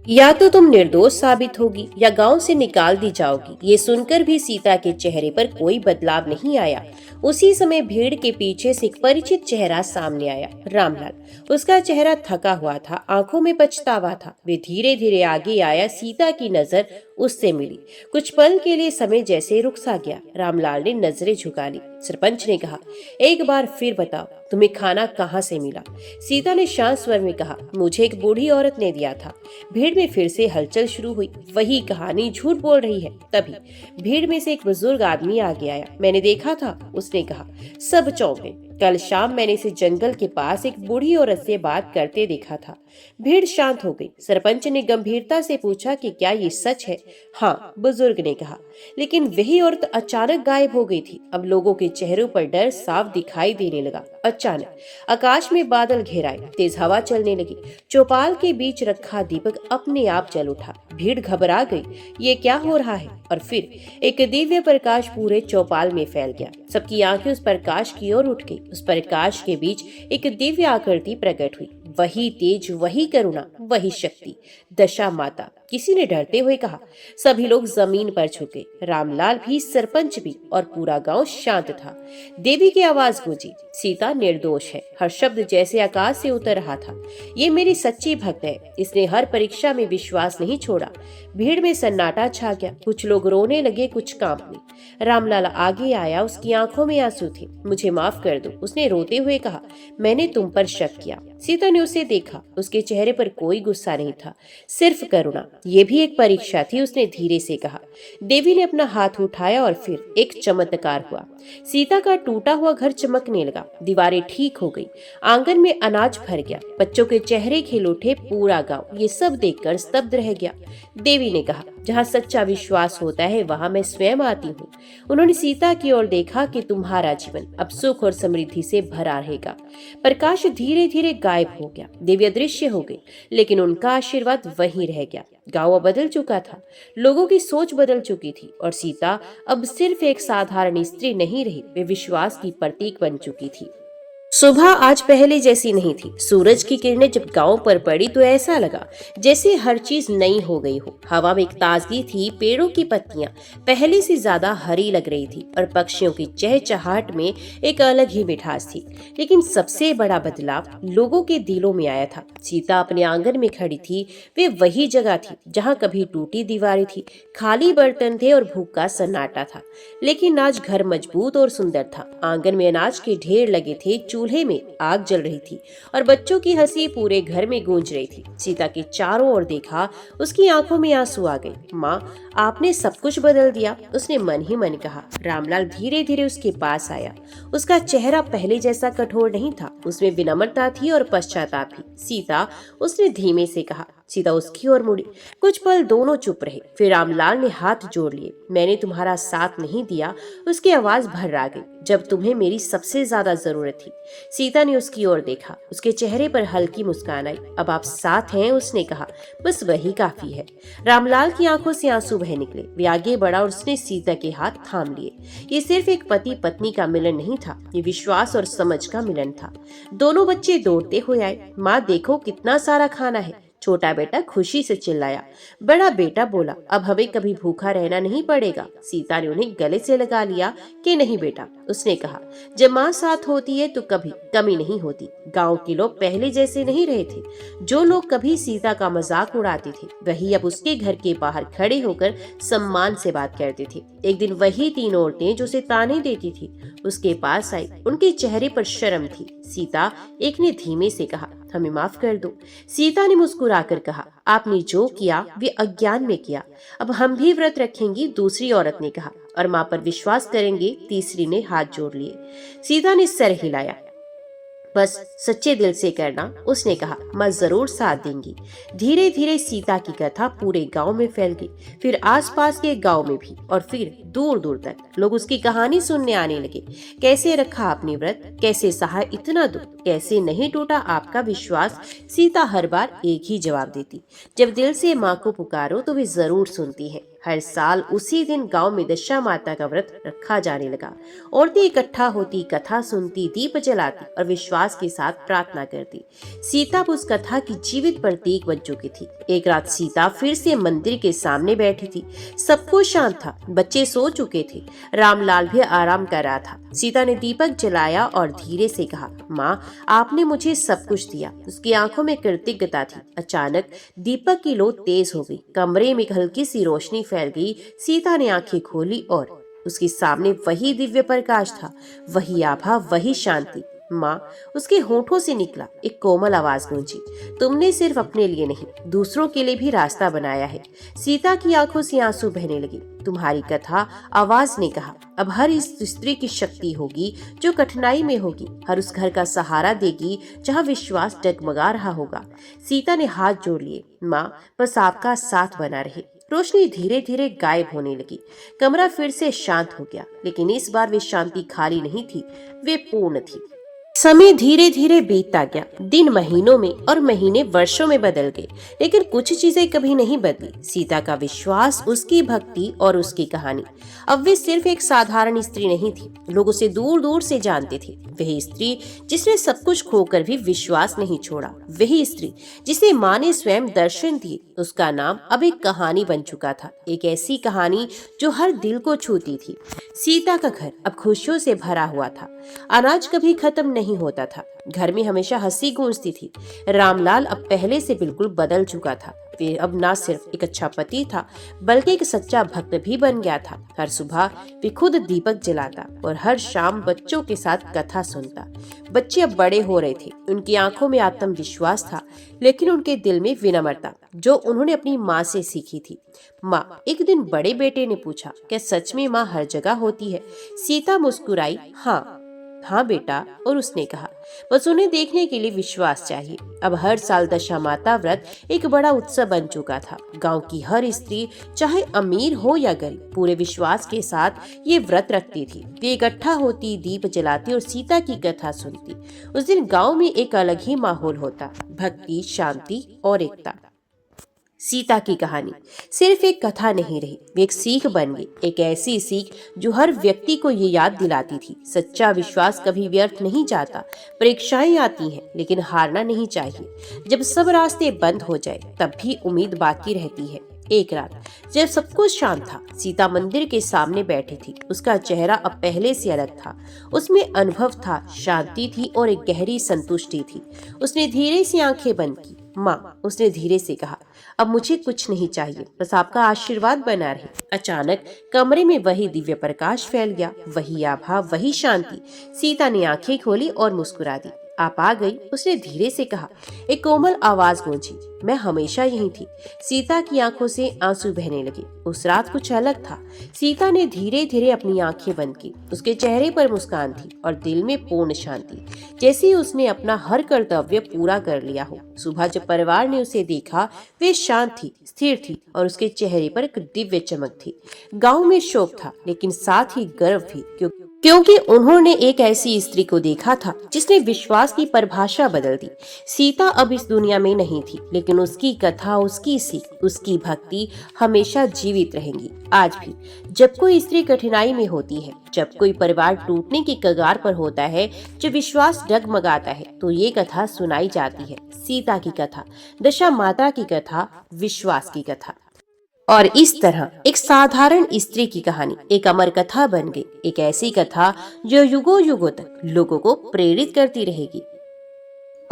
या तो तुम निर्दोष साबित होगी या गांव से निकाल दी जाओगी। ये सुनकर भी सीता के चेहरे पर कोई बदलाव नहीं आया। उसी समय भीड़ के पीछे से एक परिचित चेहरा सामने आया, रामलाल। उसका चेहरा थका हुआ था, आंखों में पछतावा था। वे धीरे धीरे आगे आया। सीता की नजर उससे मिली। कुछ पल के लिए समय जैसे रुक सा गया। रामलाल ने नजरें झुका ली। सरपंच ने कहा, एक बार फिर बताओ, तुम्हें खाना कहाँ से मिला। सीता ने शांत स्वर में कहा, मुझे एक बूढ़ी औरत ने दिया था। भीड़ में फिर से हलचल शुरू हुई। वही कहानी, झूठ बोल रही है। तभी भीड़ में से एक बुजुर्ग आदमी आगे आया। मैंने देखा था, उसने कहा। सब चौंक गए। कल शाम मैंने इसे जंगल के पास एक बूढ़ी औरत से बात करते देखा था। भीड़ शांत हो गई। सरपंच ने गंभीरता से पूछा कि क्या ये सच है। हाँ, बुजुर्ग ने कहा। लेकिन वही औरत अचानक गायब हो गई थी। अब लोगों के चेहरों पर डर साफ दिखाई देने लगा। अचानक आकाश में बादल घेराए, तेज हवा चलने लगी। चौपाल के बीच रखा दीपक अपने आप जल उठा। भीड़ घबरा गई, ये क्या हो रहा है। और फिर एक दिव्य प्रकाश पूरे चौपाल में फैल गया। सबकी आंखें उस प्रकाश की ओर उठ गई। उस प्रकाश के बीच एक दिव्य आकृति प्रकट हुई। वही तेज, वही करुणा, वही शक्ति, दशा माता। किसी ने डरते हुए कहा। सभी लोग जमीन पर झुके, रामलाल भी, सरपंच भी, और पूरा गांव शांत था। देवी की आवाज गूंजी, सीता निर्दोष है। हर शब्द जैसे आकाश से उतर रहा था। ये मेरी सच्ची भक्त है, इसने हर परीक्षा में विश्वास नहीं छोड़ा। भीड़ में सन्नाटा छा गया, कुछ लोग रोने लगे, कुछ कांपने। रामलाल आगे आया, उसकी आंखों में आंसू थे। मुझे माफ कर दो, उसने रोते हुए कहा। मैंने तुम पर शक किया। सीता ने उसे देखा, उसके चेहरे पर कोई गुस्सा नहीं था, सिर्फ करुणा। ये भी एक परीक्षा थी, उसने धीरे से कहा। देवी ने अपना हाथ उठाया और फिर एक चमत्कार हुआ। सीता का टूटा हुआ घर चमकने लगा, दीवारें ठीक हो गई, आंगन में अनाज भर गया, बच्चों के चेहरे खिल उठे। पूरा गांव ये सब देखकर स्तब्ध रह गया। देवी ने कहा, जहाँ सच्चा विश्वास होता है वहां मैं स्वयं आती हूँ। उन्होंने सीता की ओर देखा कि तुम्हारा जीवन अब सुख और समृद्धि से भरा रहेगा। प्रकाश धीरे धीरे गायब हो गया, देवी अदृश्य हो गई, लेकिन उनका आशीर्वाद वहीं रह गया। गांव अब बदल चुका था, लोगों की सोच बदल चुकी थी, और सीता अब सिर्फ एक साधारण स्त्री नहीं रही, वे विश्वास की प्रतीक बन चुकी थी। सुबह आज पहले जैसी नहीं थी। सूरज की किरणें जब गांव पर पड़ी तो ऐसा लगा जैसे हर चीज नई हो गई हो। हवा में एक ताजगी थी, पेड़ों की पत्तियां पहले से ज्यादा हरी लग रही थी, और पक्षियों की चहचहाहट में एक अलग ही मिठास थी। लेकिन सबसे बड़ा बदलाव लोगों के दिलों में आया था। सीता अपने आंगन में खड़ी थी, वे वही जगह थी जहाँ कभी टूटी दीवारें थी, खाली बर्तन थे और भूख का सन्नाटा था। लेकिन आज घर मजबूत और सुंदर था। आंगन में अनाज के ढेर लगे थे, चूल्हे में आग जल रही थी, और बच्चों की हंसी पूरे घर में गूंज रही थी। सीता के चारों ओर देखा, उसकी आंखों में आंसू आ गए। माँ, आपने सब कुछ बदल दिया, उसने मन ही मन कहा। रामलाल धीरे धीरे उसके पास आया। उसका चेहरा पहले जैसा कठोर नहीं था, उसमें विनम्रता थी और पश्चाताप भी। सीता, उसने धीमे से कहा। सीता उसकी ओर मुड़ी। कुछ पल दोनों चुप रहे, फिर रामलाल ने हाथ जोड़ लिए। मैंने तुम्हारा साथ नहीं दिया, उसकी आवाज भर्रा गई, जब तुम्हें मेरी सबसे ज्यादा जरूरत थी। सीता ने उसकी ओर देखा, उसके चेहरे पर हल्की मुस्कान आई। अब आप साथ हैं, उसने कहा, बस वही काफी है। रामलाल की आंखों से आंसू बह निकले। वे आगे बढ़ा और उसने सीता के हाथ थाम लिए। ये सिर्फ एक पति पत्नी का मिलन नहीं था, ये विश्वास और समझ का मिलन था। दोनों बच्चे दौड़ते हुए आए। माँ, देखो कितना सारा खाना है, छोटा बेटा खुशी से चिल्लाया। बड़ा बेटा बोला, अब हमें कभी भूखा रहना नहीं पड़ेगा। सीता ने उन्हें गले से लगा लिया कि नहीं बेटा, उसने कहा, जब माँ साथ होती है तो कभी कमी नहीं होती। गांव के लोग पहले जैसे नहीं रहे थे। जो लोग कभी सीता का मजाक उड़ाते थे, वही अब उसके घर के बाहर खड़े होकर सम्मान से बात करते थे। एक दिन वही तीन औरतें जो उसे ताने देती थी, उसके पास आई। उनके चेहरे पर शर्म थी। सीता, एक ने धीमे से कहा, हमें माफ कर दो। सीता ने मुस्कुराकर कहा, आपने जो किया वे अज्ञान में किया, अब हम भी व्रत रखेंगी, दूसरी औरत ने कहा, और माँ पर विश्वास करेंगे, तीसरी ने हाथ जोड़ लिए। सीता ने सर हिलाया। बस सच्चे दिल से करना, उसने कहा, माँ जरूर साथ देंगी। धीरे धीरे सीता की कथा पूरे गांव में फैल गई, फिर आसपास के गांव में भी, और फिर दूर दूर तक लोग उसकी कहानी सुनने आने लगे। कैसे रखा आपने व्रत, कैसे सहा इतना दुख, कैसे नहीं टूटा आपका विश्वास। सीता हर बार एक ही जवाब देती, जब दिल से माँ को पुकारो तो वे जरूर सुनती है। हर साल उसी दिन गांव में दशा माता का व्रत रखा जाने लगा। औरतें इकट्ठा होती, कथा सुनती, दीप जलाती और विश्वास के साथ प्रार्थना करती। सीता उस कथा की जीवित प्रतीक बन चुकी थी। एक रात सीता फिर से मंदिर के सामने बैठी थी। सब कुछ शांत था, बच्चे सो चुके थे, रामलाल भी आराम कर रहा था। सीता ने दीपक जलाया और धीरे से कहा, माँ, आपने मुझे सब कुछ दिया। उसकी आंखों में कृतज्ञता थी। अचानक दीपक की लो तेज हो गई, कमरे में हल्की सी रोशनी फैल गई। सीता ने आंखें खोली और उसके सामने वही दिव्य प्रकाश था, वही आभा, वही शांति। माँ, उसके होठों से निकला एक कोमल आवाज गूंजी, तुमने सिर्फ अपने लिए नहीं, दूसरों के लिए भी रास्ता बनाया है। सीता की आंखों से आंसू बहने लगे। तुम्हारी कथा, आवाज ने कहा, अब हर इस स्त्री की शक्ति होगी जो कठिनाई में होगी, हर उस घर का सहारा देगी जहाँ विश्वास डगमगा रहा होगा। सीता ने हाथ जोड़ लिए। माँ, बस आपका साथ बना रहे। रोशनी धीरे धीरे गायब होने लगी। कमरा फिर से शांत हो गया, लेकिन इस बार वे शांति खाली नहीं थी, वे पूर्ण थी। समय धीरे धीरे बीतता गया। दिन महीनों में और महीने वर्षों में बदल गए, लेकिन कुछ चीजें कभी नहीं बदली। सीता का विश्वास, उसकी भक्ति और उसकी कहानी। अब वे सिर्फ एक साधारण स्त्री नहीं थी, लोग उसे दूर दूर से जानते थे। वही स्त्री जिसने सब कुछ खोकर भी विश्वास नहीं छोड़ा, वही स्त्री जिसे माँ ने स्वयं दर्शन दिए। उसका नाम अब एक कहानी बन चुका था, एक ऐसी कहानी जो हर दिल को छूती थी। सीता का घर अब खुशियों से भरा हुआ था। अनाज कभी खत्म नहीं होता था, घर में हमेशा हंसी गूंजती थी। रामलाल अब पहले से बिल्कुल बदल चुका था। वे अब ना सिर्फ एक अच्छा पति था, बल्कि एक सच्चा भक्त भी बन गया था। हर सुबह वे खुद दीपक जलाता और हर शाम बच्चों के साथ कथा सुनता। बच्चे अब बड़े हो रहे थे, उनकी आंखों में आत्मविश्वास था, लेकिन उनके दिल में विनम्रता, जो उन्होंने अपनी माँ से सीखी थी। माँ, एक दिन बड़े बेटे ने पूछा, क्या सच में माँ हर जगह होती है? सीता मुस्कुराई, हाँ हाँ बेटा, और उसने कहा, बस उन्हें देखने के लिए विश्वास चाहिए। अब हर साल दशामाता व्रत एक बड़ा उत्सव बन चुका था। गांव की हर स्त्री, चाहे अमीर हो या गरीब, पूरे विश्वास के साथ ये व्रत रखती थी। वे इकट्ठा होती, दीप जलाती और सीता की कथा सुनती। उस दिन गांव में एक अलग ही माहौल होता, भक्ति, शांति और एकता। सीता की कहानी सिर्फ एक कथा नहीं रही, वे एक सीख बन गई, एक ऐसी सीख जो हर व्यक्ति को ये याद दिलाती थी, सच्चा विश्वास कभी व्यर्थ नहीं जाता। परीक्षाएं आती हैं, लेकिन हारना नहीं चाहिए। जब सब रास्ते बंद हो जाए, तब भी उम्मीद बाकी रहती है। एक रात जब सब कुछ शांत था, सीता मंदिर के सामने बैठी थी। उसका चेहरा अब पहले से अलग था। उसमें अनुभव था, शांति थी और एक गहरी संतुष्टि थी। उसने धीरे से आंखें बंद की। माँ, उसने धीरे से कहा, अब मुझे कुछ नहीं चाहिए, बस आपका आशीर्वाद बना रहे। अचानक कमरे में वही दिव्य प्रकाश फैल गया, वही आभा, वही शांति। सीता ने आंखें खोली और मुस्कुरा दी। आप आ गई, उसने धीरे से कहा। एक कोमल आवाज गूंजी, मैं हमेशा यही थी। सीता की आंखों से आंसू बहने लगे। उस रात कुछ अलग था। सीता ने धीरे धीरे अपनी आंखें बंद की। उसके चेहरे पर मुस्कान थी और दिल में पूर्ण शांति, जैसे ही उसने अपना हर कर्तव्य पूरा कर लिया हो। सुबह जब परिवार ने उसे देखा, वे शांत थी, स्थिर थी और उसके चेहरे पर एक दिव्य चमक थी। गांव में शोक था, लेकिन साथ ही गर्व भी, क्योंकि उन्होंने एक ऐसी स्त्री को देखा था जिसने विश्वास की परिभाषा बदल दी। सीता अब इस दुनिया में नहीं थी, लेकिन उसकी कथा, उसकी सीख, उसकी भक्ति हमेशा जीवित रहेंगी। आज भी जब कोई स्त्री कठिनाई में होती है, जब कोई परिवार टूटने की कगार पर होता है, जब विश्वास डगमगाता है, तो ये कथा सुनाई जाती है। सीता की कथा, दशा माता की कथा, विश्वास की कथा। और इस तरह एक साधारण स्त्री की कहानी एक अमर कथा बन गई, एक ऐसी कथा जो युगों युगों तक लोगों को प्रेरित करती रहेगी।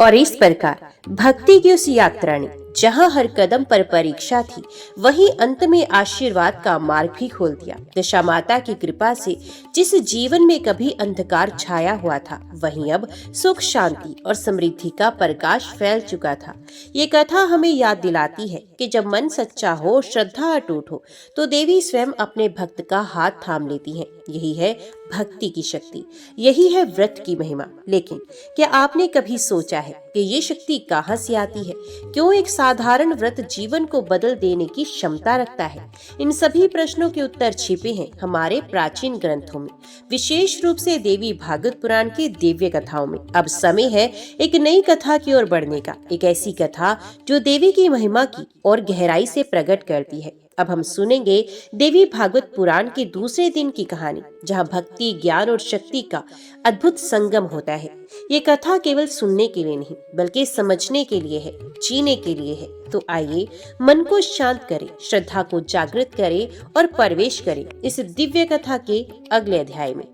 और इस प्रकार भक्ति की उस यात्रा ने जहाँ हर कदम पर परीक्षा थी, वहीं अंत में आशीर्वाद का मार्ग भी खोल दिया। दशा माता की कृपा से जिस जीवन में कभी अंधकार छाया हुआ था, वहीं अब सुख, शांति और समृद्धि का प्रकाश फैल चुका था। ये कथा हमें याद दिलाती है कि जब मन सच्चा हो, श्रद्धा अटूट हो, तो देवी स्वयं अपने भक्त का हाथ थाम लेती हैं। यही है भक्ति की शक्ति, यही है व्रत की महिमा। लेकिन क्या आपने कभी सोचा है कि ये शक्ति कहाँ से आती है? क्यों एक साधारण व्रत जीवन को बदल देने की क्षमता रखता है? इन सभी प्रश्नों के उत्तर छिपे हैं हमारे प्राचीन ग्रंथों में, विशेष रूप से देवी भागवत पुराण की दिव्य कथाओं में। अब समय है एक नई कथा की ओर बढ़ने का, एक ऐसी कथा जो देवी की महिमा की और गहराई से प्रकट करती है। अब हम सुनेंगे देवी भागवत पुराण के दूसरे दिन की कहानी, जहाँ भक्ति, ज्ञान और शक्ति का अद्भुत संगम होता है। ये कथा केवल सुनने के लिए नहीं, बल्कि समझने के लिए है, जीने के लिए है। तो आइए मन को शांत करें, श्रद्धा को जागृत करें और प्रवेश करें इस दिव्य कथा के अगले अध्याय में।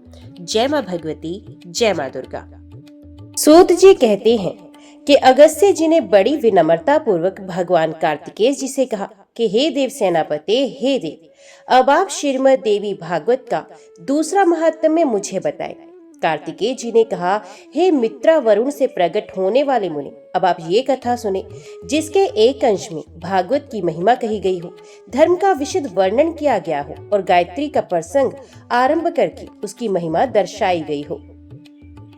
जय माँ भगवती, जय माँ दुर्गा। सूत जी कहते हैं कि अगस्त्य जी ने बड़ी विनम्रता पूर्वक भगवान कार्तिकेय जी से कहा कि हे देव सेनापति, हे देव, अब आप श्रीमद् देवी भागवत का दूसरा महात्म्य मुझे बताएं। कार्तिकेय जी ने कहा, हे मित्रा वरुण से प्रकट होने वाले मुनि, अब आप ये कथा सुने जिसके एक अंश में भागवत की महिमा कही गई हो, धर्म का विशद वर्णन किया गया हो और गायत्री का प्रसंग आरंभ करके उसकी महिमा दर्शाई गई हो।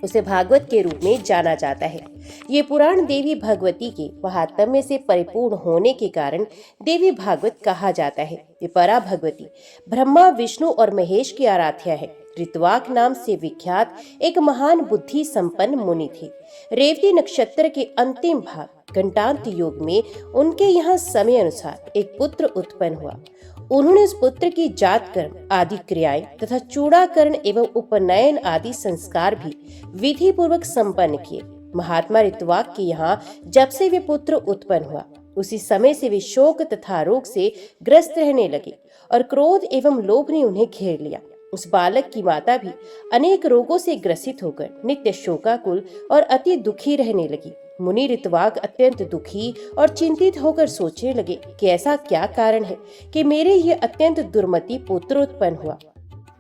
उसे भागवत के रूप में जाना जाता है। ये पुराण देवी भगवती के महात्म्य से परिपूर्ण होने के कारण देवी भागवत कहा जाता है। ये परा भगवती ब्रह्मा, विष्णु और महेश की आराध्या है। ऋतवाक नाम से विख्यात एक महान बुद्धि संपन्न मुनि थे। रेवती नक्षत्र के अंतिम भाग घंटांत योग में उनके यहाँ समय अनुसार एक पुत्र उत्पन्न हुआ। उन्होंने उस पुत्र की जात कर्म आदि क्रियाएं तथा चूड़ाकरण एवं उपनयन आदि संस्कार भी विधि पूर्वक संपन्न किए। महात्मा ऋतवाक के यहाँ जब से वे पुत्र उत्पन्न हुआ, उसी समय से वे शोक तथा रोग से ग्रस्त रहने लगे और क्रोध एवं लोभ ने उन्हें घेर लिया। उस बालक की माता भी अनेक रोगों से ग्रसित होकर नित्य शोकाकुल और अति दुखी रहने लगी। मुनि ऋतवाक अत्यंत दुखी और चिंतित होकर सोचने लगे कि ऐसा क्या कारण है कि मेरे ये अत्यंत दुर्मति पुत्र उत्पन्न हुआ।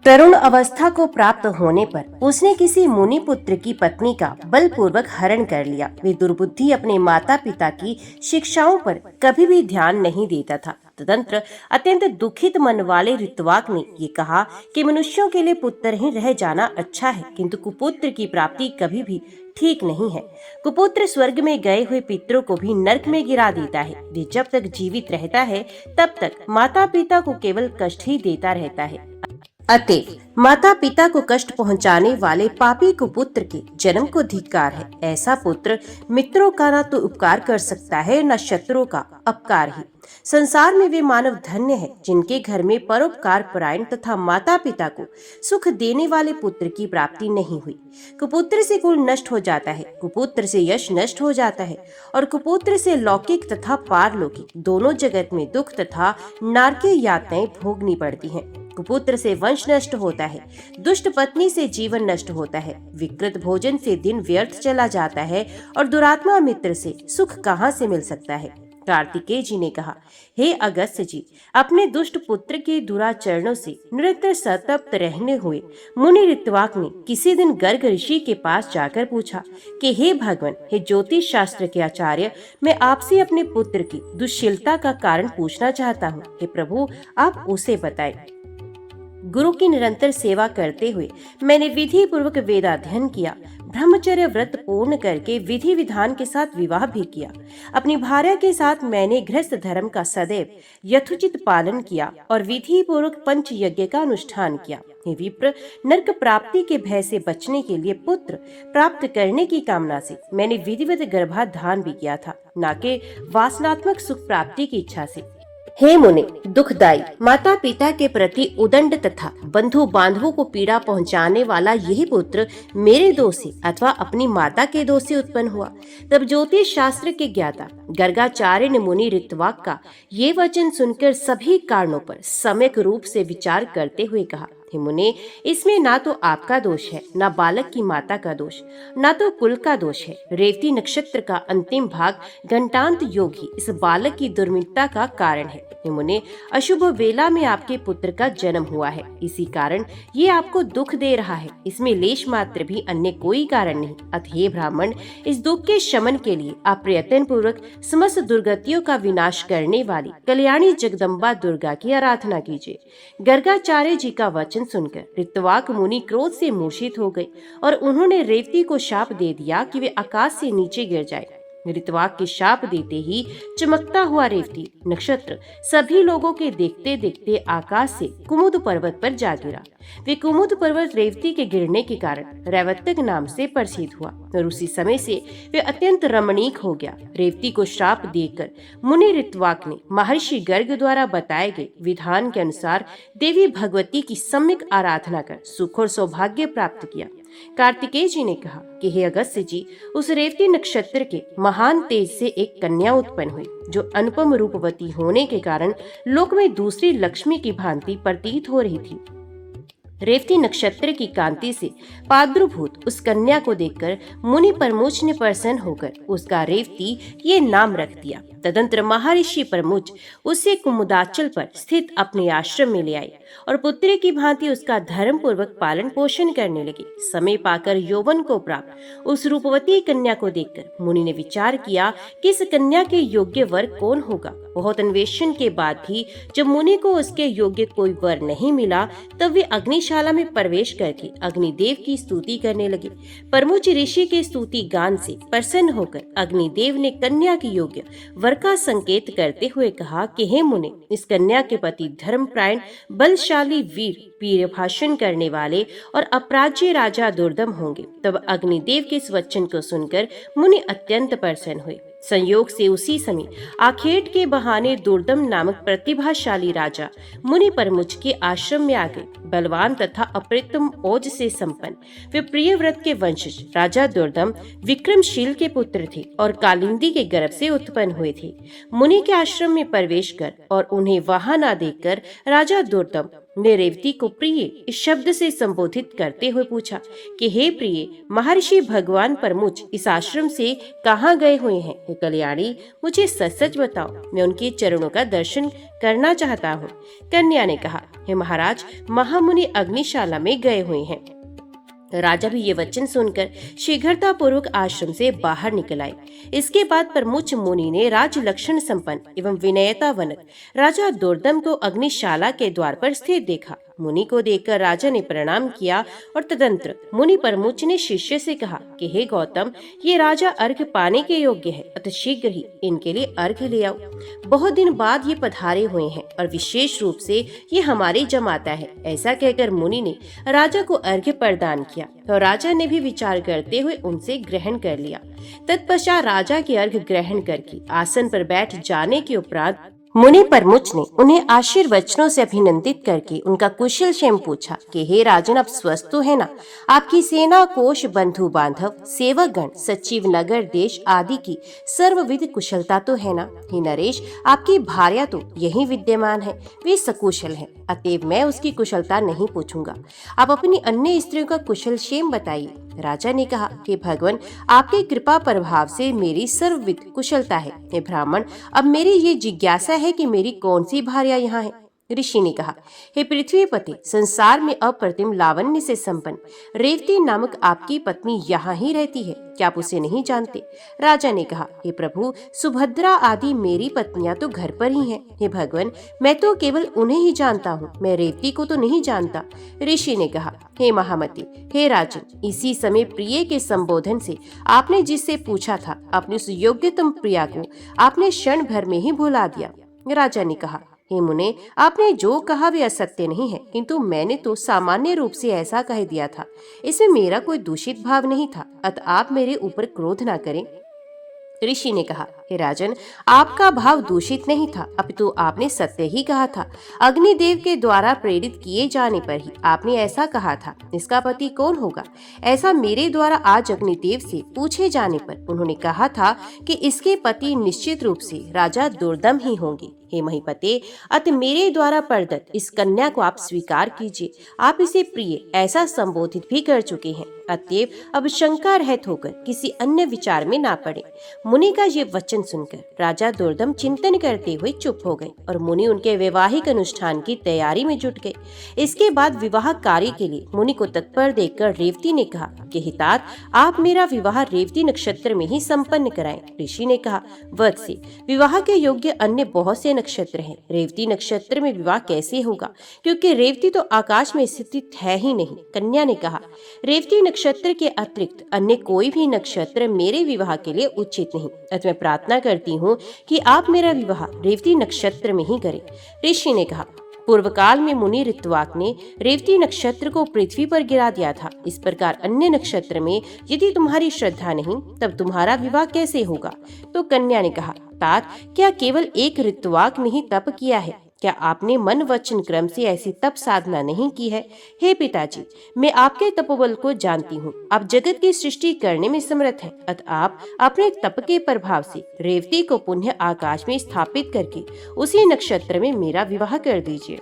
तरुण अवस्था को प्राप्त होने पर उसने किसी मुनि पुत्र की पत्नी का बलपूर्वक हरण कर लिया। वे दुर्बुद्धि अपने माता पिता की शिक्षाओं पर कभी भी ध्यान नहीं देता था। तदंतर अत्यंत दुखित मन वाले ऋतवाक ने ये कहा कि मनुष्यों के लिए पुत्र ही रह जाना अच्छा है, किंतु कुपुत्र की प्राप्ति कभी भी ठीक नहीं है। कुपुत्र स्वर्ग में गए हुए पितरों को भी नरक में गिरा देता है। वे जब तक जीवित रहता है तब तक माता पिता को केवल कष्ट ही देता रहता है। अतः माता पिता को कष्ट पहुंचाने वाले पापी कुपुत्र के जन्म को धिक्कार है। ऐसा पुत्र मित्रों का न तो उपकार कर सकता है न शत्रुओं का अपकार ही। संसार में वे मानव धन्य है जिनके घर में परोपकार परायण तथा माता पिता को सुख देने वाले पुत्र की प्राप्ति नहीं हुई। कुपुत्र से कुल नष्ट हो जाता है, कुपुत्र से यश नष्ट हो जाता है और कुपुत्र से लौकिक तथा पारलौकिक दोनों जगत में दुख तथा नारकीय यातनाएं भोगनी पड़ती हैं। कुपुत्र से वंश नष्ट होता है, दुष्ट पत्नी से जीवन नष्ट होता है, विकृत भोजन से दिन व्यर्थ चला जाता है और दुरात्मा मित्र से सुख कहाँ से मिल सकता है। कार्तिकेय जी ने कहा, हे अगस्त्य जी, अपने दुष्ट पुत्र के दुराचरणों से निरंतर संतप्त रहने हुए मुनि ऋतवाक ने किसी दिन गर्ग ऋषि के पास जाकर पूछा कि हे भगवान, हे ज्योतिष शास्त्र के आचार्य, मैं आपसे अपने पुत्र की दुश्शीलता का कारण पूछना चाहता हूँ। हे प्रभु, आप उसे बताएं। गुरु की निरंतर सेवा करते हुए मैंने विधि पूर्वक वेदाध्ययन किया, ब्रह्मचर्य व्रत पूर्ण करके विधि विधान के साथ विवाह भी किया। अपनी भार्या के साथ मैंने गृहस्थ धर्म का सदैव यथोचित पालन किया और विधि पूर्वक पंच यज्ञ का अनुष्ठान किया। हे विप्र, नरक प्राप्ति के भय से बचने के लिए पुत्र प्राप्त करने की कामना से मैंने विधिवत गर्भाधान भी किया था, न कि वासनात्मक सुख प्राप्ति की इच्छा से। हे मुने, दुखदायी माता पिता के प्रति उदंड तथा बंधु बांधवों को पीड़ा पहुंचाने वाला यही पुत्र मेरे दोष से अथवा अपनी माता के दोष से उत्पन्न हुआ। तब ज्योतिष शास्त्र के ज्ञाता गर्गाचार्य ने मुनि ऋतवाक का ये वचन सुनकर सभी कारणों पर सम्यक रूप से विचार करते हुए कहा, हे मुने, इसमें ना तो आपका दोष है, ना बालक की माता का दोष, ना तो कुल का दोष है। रेवती नक्षत्र का अंतिम भाग घंटांत योग ही इस बालक की दुर्मितता का कारण है। हे मुने, अशुभ वेला में आपके पुत्र का जन्म हुआ है, इसी कारण ये आपको दुख दे रहा है। इसमें लेश मात्र भी अन्य कोई कारण नहीं। अतः हे ब्राह्मण, इस दुख के शमन के लिए आप प्रयत्न पूर्वक समस्त दुर्गतियों का विनाश करने वाली कल्याणी जगदम्बा दुर्गा की आराधना कीजिए। गर्गाचार्य जी का वचन सुनकर ऋतवाक मुनि क्रोध से मूर्छित हो गए और उन्होंने रेवती को शाप दे दिया कि वे आकाश से नीचे गिर जाए। ऋतवाक के शाप देते ही चमकता हुआ रेवती नक्षत्र सभी लोगों के देखते देखते आकाश से कुमुद पर्वत पर जा गिरा। वे कुमुद पर्वत रेवती के गिरने के कारण रैवतक नाम से प्रसिद्ध हुआ और उसी समय से वे अत्यंत रमणीक हो गया। रेवती को श्राप देकर मुनि ऋतवाक ने महर्षि गर्ग द्वारा बताए गए विधान के अनुसार देवी भगवती की सम्यक आराधना कर सुख और सौभाग्य प्राप्त किया। कार्तिकेय जी ने कहा कि हे अगस्त्य जी, उस रेवती नक्षत्र के महान तेज से एक कन्या उत्पन्न हुई जो अनुपम रूपवती होने के कारण लोक में दूसरी लक्ष्मी की भांति प्रतीत हो रही थी। रेवती नक्षत्र की कांति से प्रादुर्भूत उस कन्या को देखकर मुनि परमोच ने प्रसन्न होकर उसका रेवती ये नाम रख दिया तदंतर महर्षि परमुच उसे कुमुदाचल पर स्थित अपने आश्रम में ले आए और पुत्री की भांति उसका धर्म पूर्वक पालन पोषण करने लगे। समय पाकर यौवन को प्राप्त उस रूपवती कन्या को देखकर मुनि ने विचार किया कि इस कन्या के योग्य वर कौन होगा। बहुत अन्वेषण के बाद भी जब मुनि को उसके योग्य कोई वर नहीं मिला, तब वे अग्निशाला में प्रवेश करके अग्निदेव की स्तुति करने लगे। परमुच ऋषि के स्तुति गान से प्रसन्न होकर अग्निदेव ने कन्या की योग्य वर का संकेत करते हुए कहा कि हे मुने, इस कन्या के पति धर्मपरायण, बलशाली, वीर भाषण करने वाले और अपराज्य राजा दुर्दम होंगे। तब अग्निदेव के इस वचन को सुनकर मुनि अत्यंत प्रसन्न हुए। संयोग से उसी समय आखेट के बहाने दुर्दम नामक प्रतिभाशाली राजा मुनि परमुच के आश्रम में आ गए। बलवान तथा अप्रतिम ओज से संपन्न वे प्रियव्रत के वंशज राजा दुर्दम विक्रमशील के पुत्र थे और कालिंदी के गर्भ से उत्पन्न हुए थे। मुनि के आश्रम में प्रवेश कर और उन्हें वहां न देखकर राजा दुर्दम ने रेवती को प्रिय इस शब्द से संबोधित करते हुए पूछा कि हे प्रिय, महर्षि भगवान परमुच इस आश्रम से कहाँ गए हुए हैं? हे कल्याणी, मुझे सच सच बताओ, मैं उनके चरणों का दर्शन करना चाहता हूँ। कन्या ने कहा, हे महाराज, महामुनि अग्निशाला में गए हुए हैं। राजा भी ये वचन सुनकर शीघ्रता पूर्वक आश्रम से बाहर निकल आए। इसके बाद परमुच मुनि ने राज लक्षण संपन्न एवं विनयता वनत राजा दुर्दम को अग्निशाला के द्वार पर स्थित देखा। मुनि को देखकर राजा ने प्रणाम किया और तदंतर मुनि परमुच ने शिष्य से कहा कि हे गौतम, ये राजा अर्घ पाने के योग्य है, अतः शीघ्र ही इनके लिए अर्घ ले आओ। बहुत दिन बाद ये पधारे हुए हैं और विशेष रूप से ये हमारे जमाता है। ऐसा कहकर मुनि ने राजा को अर्घ प्रदान किया तो राजा ने भी विचार करते हुए उनसे ग्रहण कर लिया। तत्पश्चात राजा के अर्घ ग्रहण करके आसन पर बैठ जाने के उपरांत मुनि परमुच ने उन्हें आशीर्वचनों से अभिनंदित करके उनका कुशल क्षेम पूछा कि हे राजन, आप स्वस्थ तो है ना? आपकी सेना, कोष, बंधु बांधव, सेवक गण, सचिव, नगर, देश आदि की सर्वविध कुशलता तो है ना? हे नरेश, आपकी भार्या तो यही विद्यमान है, वे सकुशल है, अतएव मैं उसकी कुशलता नहीं पूछूंगा। आप अपनी अन्य स्त्रियों का कुशल क्षेम बताइए। राजा ने कहा, हे भगवान, आपकी कृपा प्रभाव से मेरी सर्वविध कुशलता है। हे ब्राह्मण, अब मेरी ये जिज्ञासा है कि मेरी कौन सी भार्या यहाँ है? ऋषि ने कहा, हे पृथ्वीपति, संसार में अप्रतिम लावण्य से संपन्न रेवती नामक आपकी पत्नी यहाँ ही रहती है, क्या आप उसे नहीं जानते? राजा ने कहा, हे प्रभु, सुभद्रा आदि मेरी पत्नियां तो घर पर ही हैं। हे भगवान, मैं तो केवल उन्हें ही जानता हूँ, मैं रेवती को तो नहीं जानता। ऋषि ने कहा, हे महामती, हे राजन, इसी समय प्रिय के संबोधन से आपने जिससे पूछा था, अपनी उस योग्यतम प्रिया को आपने क्षण भर में ही भुला दिया। राजा ने कहा, हे मुने, आपने जो कहा वे असत्य नहीं है, किंतु मैंने तो सामान्य रूप से ऐसा कह दिया था। इसमें मेरा कोई दूषित भाव नहीं था, अतः आप मेरे ऊपर क्रोध ना करें। ऋषि ने कहा, हे राजन, आपका भाव दूषित नहीं था, अपितु आपने सत्य ही कहा था। अग्निदेव के द्वारा प्रेरित किए जाने पर ही आपने ऐसा कहा था। इसका पति कौन होगा? ऐसा मेरे द्वारा आज अग्निदेव से पूछे जाने पर उन्होंने कहा था कि इसके पति निश्चित रूप से राजा दुर्दम ही होंगे। हे महीपते, अतः मेरे द्वारा प्रदत्त इस कन्या को आप स्वीकार कीजिए। आप इसे प्रिय ऐसा संबोधित भी कर चुके हैं, अतएव अब शंका रहित होकर किसी अन्य विचार में ना पड़े। मुनि का ये वचन सुनकर राजा दुर्दम चिंतन करते हुए चुप हो गए और मुनि उनके वैवाहिक अनुष्ठान की तैयारी में जुट गए। इसके बाद विवाह कार्य के लिए मुनि को तत्पर देखकर रेवती ने कहा कि हितात, आप मेरा विवाह रेवती नक्षत्र में ही संपन्न कराएं। ऋषि ने कहा, वत्स्य, विवाह के योग्य अन्य बहुत से नक्षत्र हैं, रेवती नक्षत्र में विवाह कैसे होगा, क्योंकि रेवती तो आकाश में स्थित है ही नहीं। कन्या ने कहा, रेवती नक्षत्र के अतिरिक्त अन्य कोई भी नक्षत्र मेरे विवाह के लिए उचित नहीं, अतः मैं प्रार्थना करती हूँ कि आप मेरा विवाह रेवती नक्षत्र में ही करें। ऋषि ने कहा, पूर्व काल में मुनि ऋत्वाक ने रेवती नक्षत्र को पृथ्वी पर गिरा दिया था। इस प्रकार अन्य नक्षत्र में यदि तुम्हारी श्रद्धा नहीं, तब तुम्हारा विवाह कैसे होगा? तो कन्या ने कहा, तात, क्या केवल एक ऋत्वाक ने ही तप किया है? क्या आपने मन वचन क्रम से ऐसी तप साधना नहीं की है? हे पिताजी, मैं आपके तपोबल को जानती हूँ। आप जगत की सृष्टि करने में समर्थ हैं, अतः आप अपने तप के प्रभाव से रेवती को पुनः आकाश में स्थापित करके उसी नक्षत्र में मेरा विवाह कर दीजिए।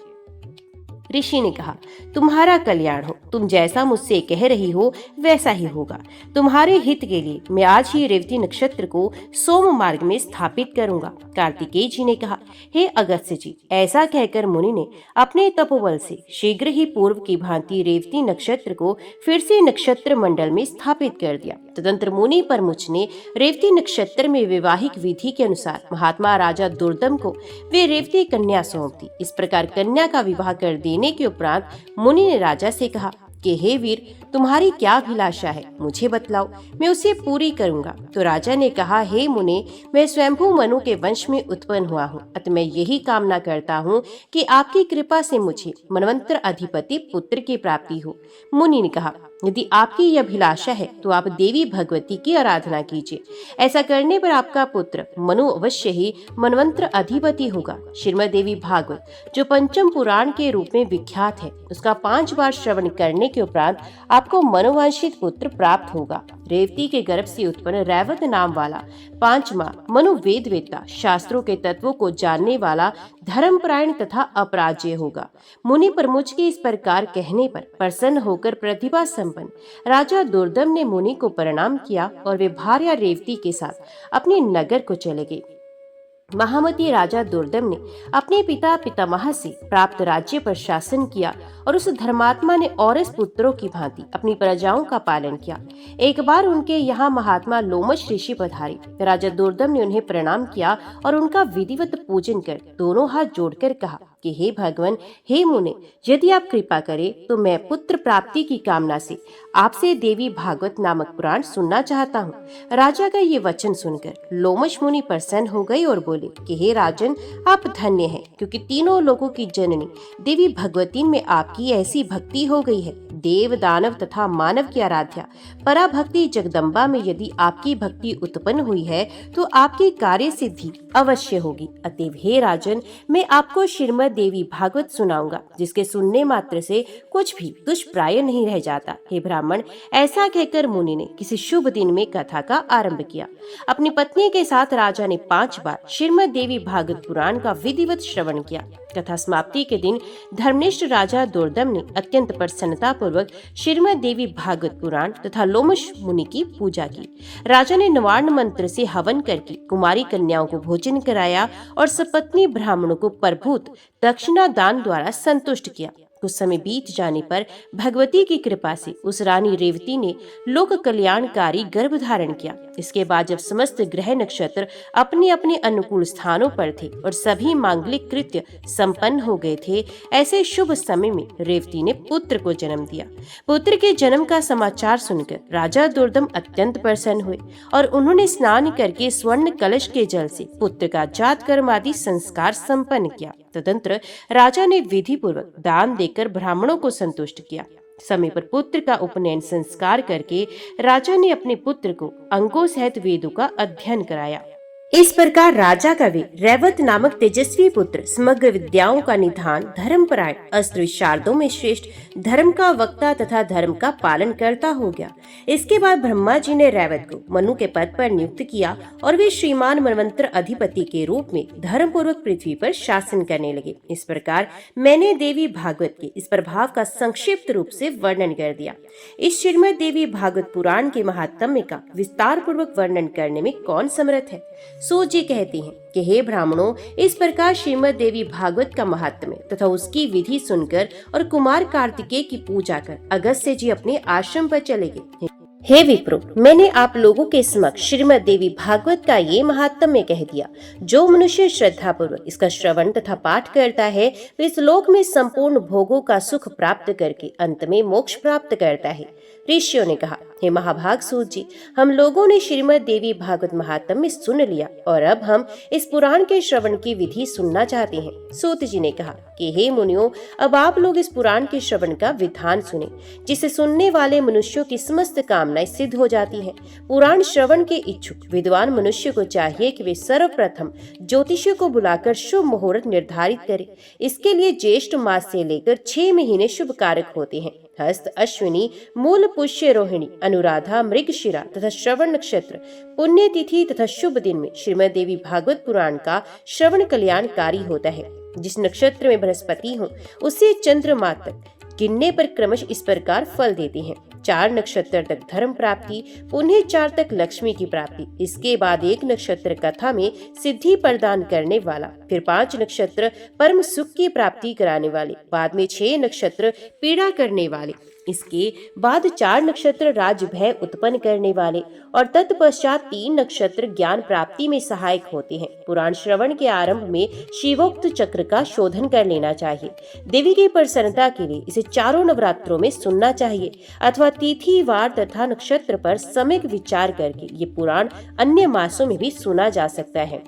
ऋषि ने कहा, तुम्हारा कल्याण हो, तुम जैसा मुझसे कह रही हो वैसा ही होगा। तुम्हारे हित के लिए मैं आज ही रेवती नक्षत्र को सोम मार्ग में स्थापित करूंगा। कार्तिकेय जी ने कहा, हे अगस्त्य जी, ऐसा कहकर मुनि ने अपने तपोबल से शीघ्र ही पूर्व की भांति रेवती नक्षत्र को फिर से नक्षत्र मंडल में स्थापित कर दिया। तदंतर मुनि परमुच ने रेवती नक्षत्र में वैवाहिक विधि के अनुसार महात्मा राजा दुर्दम को वे रेवती कन्या सौंप दी। इस प्रकार कन्या का विवाह कर देने के उपरांत मुनि ने राजा से कहा कि हे वीर, तुम्हारी क्या अभिलाषा है, मुझे बतलाओ, मैं उसे पूरी करूंगा। तो राजा ने कहा, हे मुने, मैं स्वयंभू मनु के वंश में उत्पन्न हुआ हूँ, अतः मैं यही कामना करता हूँ कि आपकी कृपा से मुझे मनवंतर अधिपति पुत्र की प्राप्ति हो। मुनि ने कहा, यदि आपकी यह अभिलाषा है तो आप देवी भगवती की आराधना कीजिए। ऐसा करने पर आपका पुत्र मनु अवश्य ही मनवंतर अधिपति होगा। श्रीमद् देवी भागवत जो पंचम पुराण के रूप में विख्यात है, उसका 5 बार श्रवण करने के उपरांत आपको मनोवांछित पुत्र प्राप्त होगा। रेवती के गर्भ से उत्पन्न रैवत नाम वाला 5वां मनु वेदवेत्ता, शास्त्रों के तत्वों को जानने वाला, धर्मपरायण तथा अपराज्य होगा। मुनि परमुच के इस प्रकार कहने पर प्रसन्न होकर प्रतिभा संपन्न राजा दुर्दम ने मुनि को प्रणाम किया और वे भार्या रेवती के साथ अपने नगर को चले गए। महामती राजा दुर्दम ने अपने पिता पितामह से प्राप्त राज्य पर शासन किया और उस धर्मात्मा ने औरस पुत्रों की भांति अपनी प्रजाओं का पालन किया। एक बार उनके यहाँ महात्मा लोमश ऋषि पधारे। राजा दुर्दम ने उन्हें प्रणाम किया और उनका विधिवत पूजन कर दोनों हाथ जोड़कर कहा कि हे भगवान, हे मुने, यदि आप कृपा करें तो मैं पुत्र प्राप्ति की कामना से आपसे देवी भागवत नामक पुराण सुनना चाहता हूँ। राजा का ये वचन सुनकर लोमश मुनि प्रसन्न हो गए और बोले कि हे राजन, आप धन्य हैं, क्योंकि तीनों लोगों की जननी देवी भगवती में आपकी ऐसी भक्ति हो गई है। देव दानव तथा मानव की आराध्या पराभक्ति जगदम्बा में यदि आपकी भक्ति उत्पन्न हुई है तो आपकी कार्य सिद्धि अवश्य होगी। अतएव हे राजन, मैं आपको श्रीमद् देवी भागवत सुनाऊंगा, जिसके सुनने मात्र से कुछ भी दुष्प्राय नहीं रह जाता। हे ब्राह्मण, ऐसा कहकर मुनि ने किसी शुभ दिन में कथा का आरंभ किया। अपनी पत्नी के साथ राजा ने 5 बार श्रीमद् देवी भागवत पुराण का विधिवत श्रवण किया। कथा समाप्ति के दिन धर्मनिष्ठ राजा दुर्दम ने अत्यंत प्रसन्नता पूर्वक श्रीमद् देवी भागवत पुराण तथा लोमश मुनि की पूजा की। राजा ने नवार्ण मंत्र से हवन करके कुमारी कन्याओं को भोजन कराया और सपत्नी ब्राह्मणों को प्रभूत दक्षिणा दान द्वारा संतुष्ट किया। कुछ समय बीत जाने पर भगवती की कृपा से उस रानी रेवती ने लोक कल्याणकारी गर्भ धारण किया। इसके बाद जब समस्त ग्रह नक्षत्र अपने अपने अनुकूल स्थानों पर थे और सभी मांगलिक कृत्य संपन्न हो गए थे, ऐसे शुभ समय में रेवती ने पुत्र को जन्म दिया। पुत्र के जन्म का समाचार सुनकर राजा दुर्दम अत्यंत प्रसन्न हुए और उन्होंने स्नान करके स्वर्ण कलश के जल से पुत्र का जात कर्म आदि संस्कार संपन्न किया। तदंतर राजा ने विधि पूर्वक दान देकर ब्राह्मणों को संतुष्ट किया। समय पर पुत्र का उपनयन संस्कार करके राजा ने अपने पुत्र को अंगों सहित वेदों का अध्ययन कराया। इस प्रकार राजा का वे रैवत नामक तेजस्वी पुत्र समग्र विद्याओं का निधान, धर्मपरायण, अस्त्र विशारदों में श्रेष्ठ, धर्म का वक्ता तथा धर्म का पालन करता हो गया। इसके बाद ब्रह्मा जी ने रैवत को मनु के पद पर नियुक्त किया और वे श्रीमान मनवंतर अधिपति के रूप में धर्म पूर्वक पृथ्वी पर शासन करने लगे। इस प्रकार मैंने देवी भागवत के इस प्रभाव का संक्षिप्त रूप से वर्णन कर दिया। इस श्रीमद् देवी भागवत पुराण के महात्म्य का विस्तार पूर्वक वर्णन करने में कौन समर्थ है। सूत जी कहती हैं कि हे ब्राह्मणों, इस प्रकार श्रीमद् देवी भागवत का महात्म्य तथा उसकी विधि सुनकर और कुमार कार्तिकेय की पूजा कर अगस्त्य जी अपने आश्रम पर चले गए। हे विप्रो, मैंने आप लोगों के समक्ष श्रीमद् देवी भागवत का ये महात्म्य कह दिया। जो मनुष्य श्रद्धा पूर्वक इसका श्रवण तथा पाठ करता है, वे इस लोक में संपूर्ण भोगों का सुख प्राप्त करके अंत में मोक्ष प्राप्त करता है। ऋषियों ने कहा, हे महाभाग सूत जी, हम लोगों ने श्रीमद् देवी भागवत महात्म्य सुन लिया और अब हम इस पुराण के श्रवण की विधि सुनना चाहते हैं। सूत जी ने कहा कि हे मुनियों, अब आप लोग इस पुराण के श्रवण का विधान सुने, जिसे सुनने वाले मनुष्यों की समस्त कामनाएं सिद्ध हो जाती हैं। पुराण श्रवण के इच्छुक विद्वान मनुष्य को चाहिए कि वे सर्वप्रथम ज्योतिषियों को बुलाकर शुभ मुहूर्त निर्धारित करें। इसके लिए ज्येष्ठ मास से लेकर 6 महीने शुभ कारक होते हैं। हस्त, अश्विनी, मूल, पुष्य, रोहिणी, अनुराधा, मृगशिरा तथा श्रवण नक्षत्र पुण्य तिथि तथा शुभ दिन में श्रीमद् देवी भागवत पुराण का श्रवण कल्याणकारी होता है। जिस नक्षत्र में बृहस्पति हो, उसे चंद्रमा तक गिनने पर क्रमश इस प्रकार फल देते हैं। 4 नक्षत्र तक धर्म प्राप्ति, पुनः 4 तक लक्ष्मी की प्राप्ति, इसके बाद 1 नक्षत्र कथा में सिद्धि प्रदान करने वाला, फिर 5 नक्षत्र परम सुख की प्राप्ति कराने वाले, बाद में 6 नक्षत्र पीड़ा करने वाले, इसके बाद 4 नक्षत्र राज भय उत्पन्न करने वाले और तत्पश्चात 3 नक्षत्र ज्ञान प्राप्ति में सहायक होते हैं। पुराण श्रवण के आरंभ में शिवोक्त चक्र का शोधन कर लेना चाहिए। देवी की प्रसन्नता के लिए इसे चारों नवरात्रों में सुनना चाहिए अथवा तिथि वार तथा नक्षत्र पर सम्यक विचार करके ये पुराण अन्य मासों में भी सुना जा सकता है।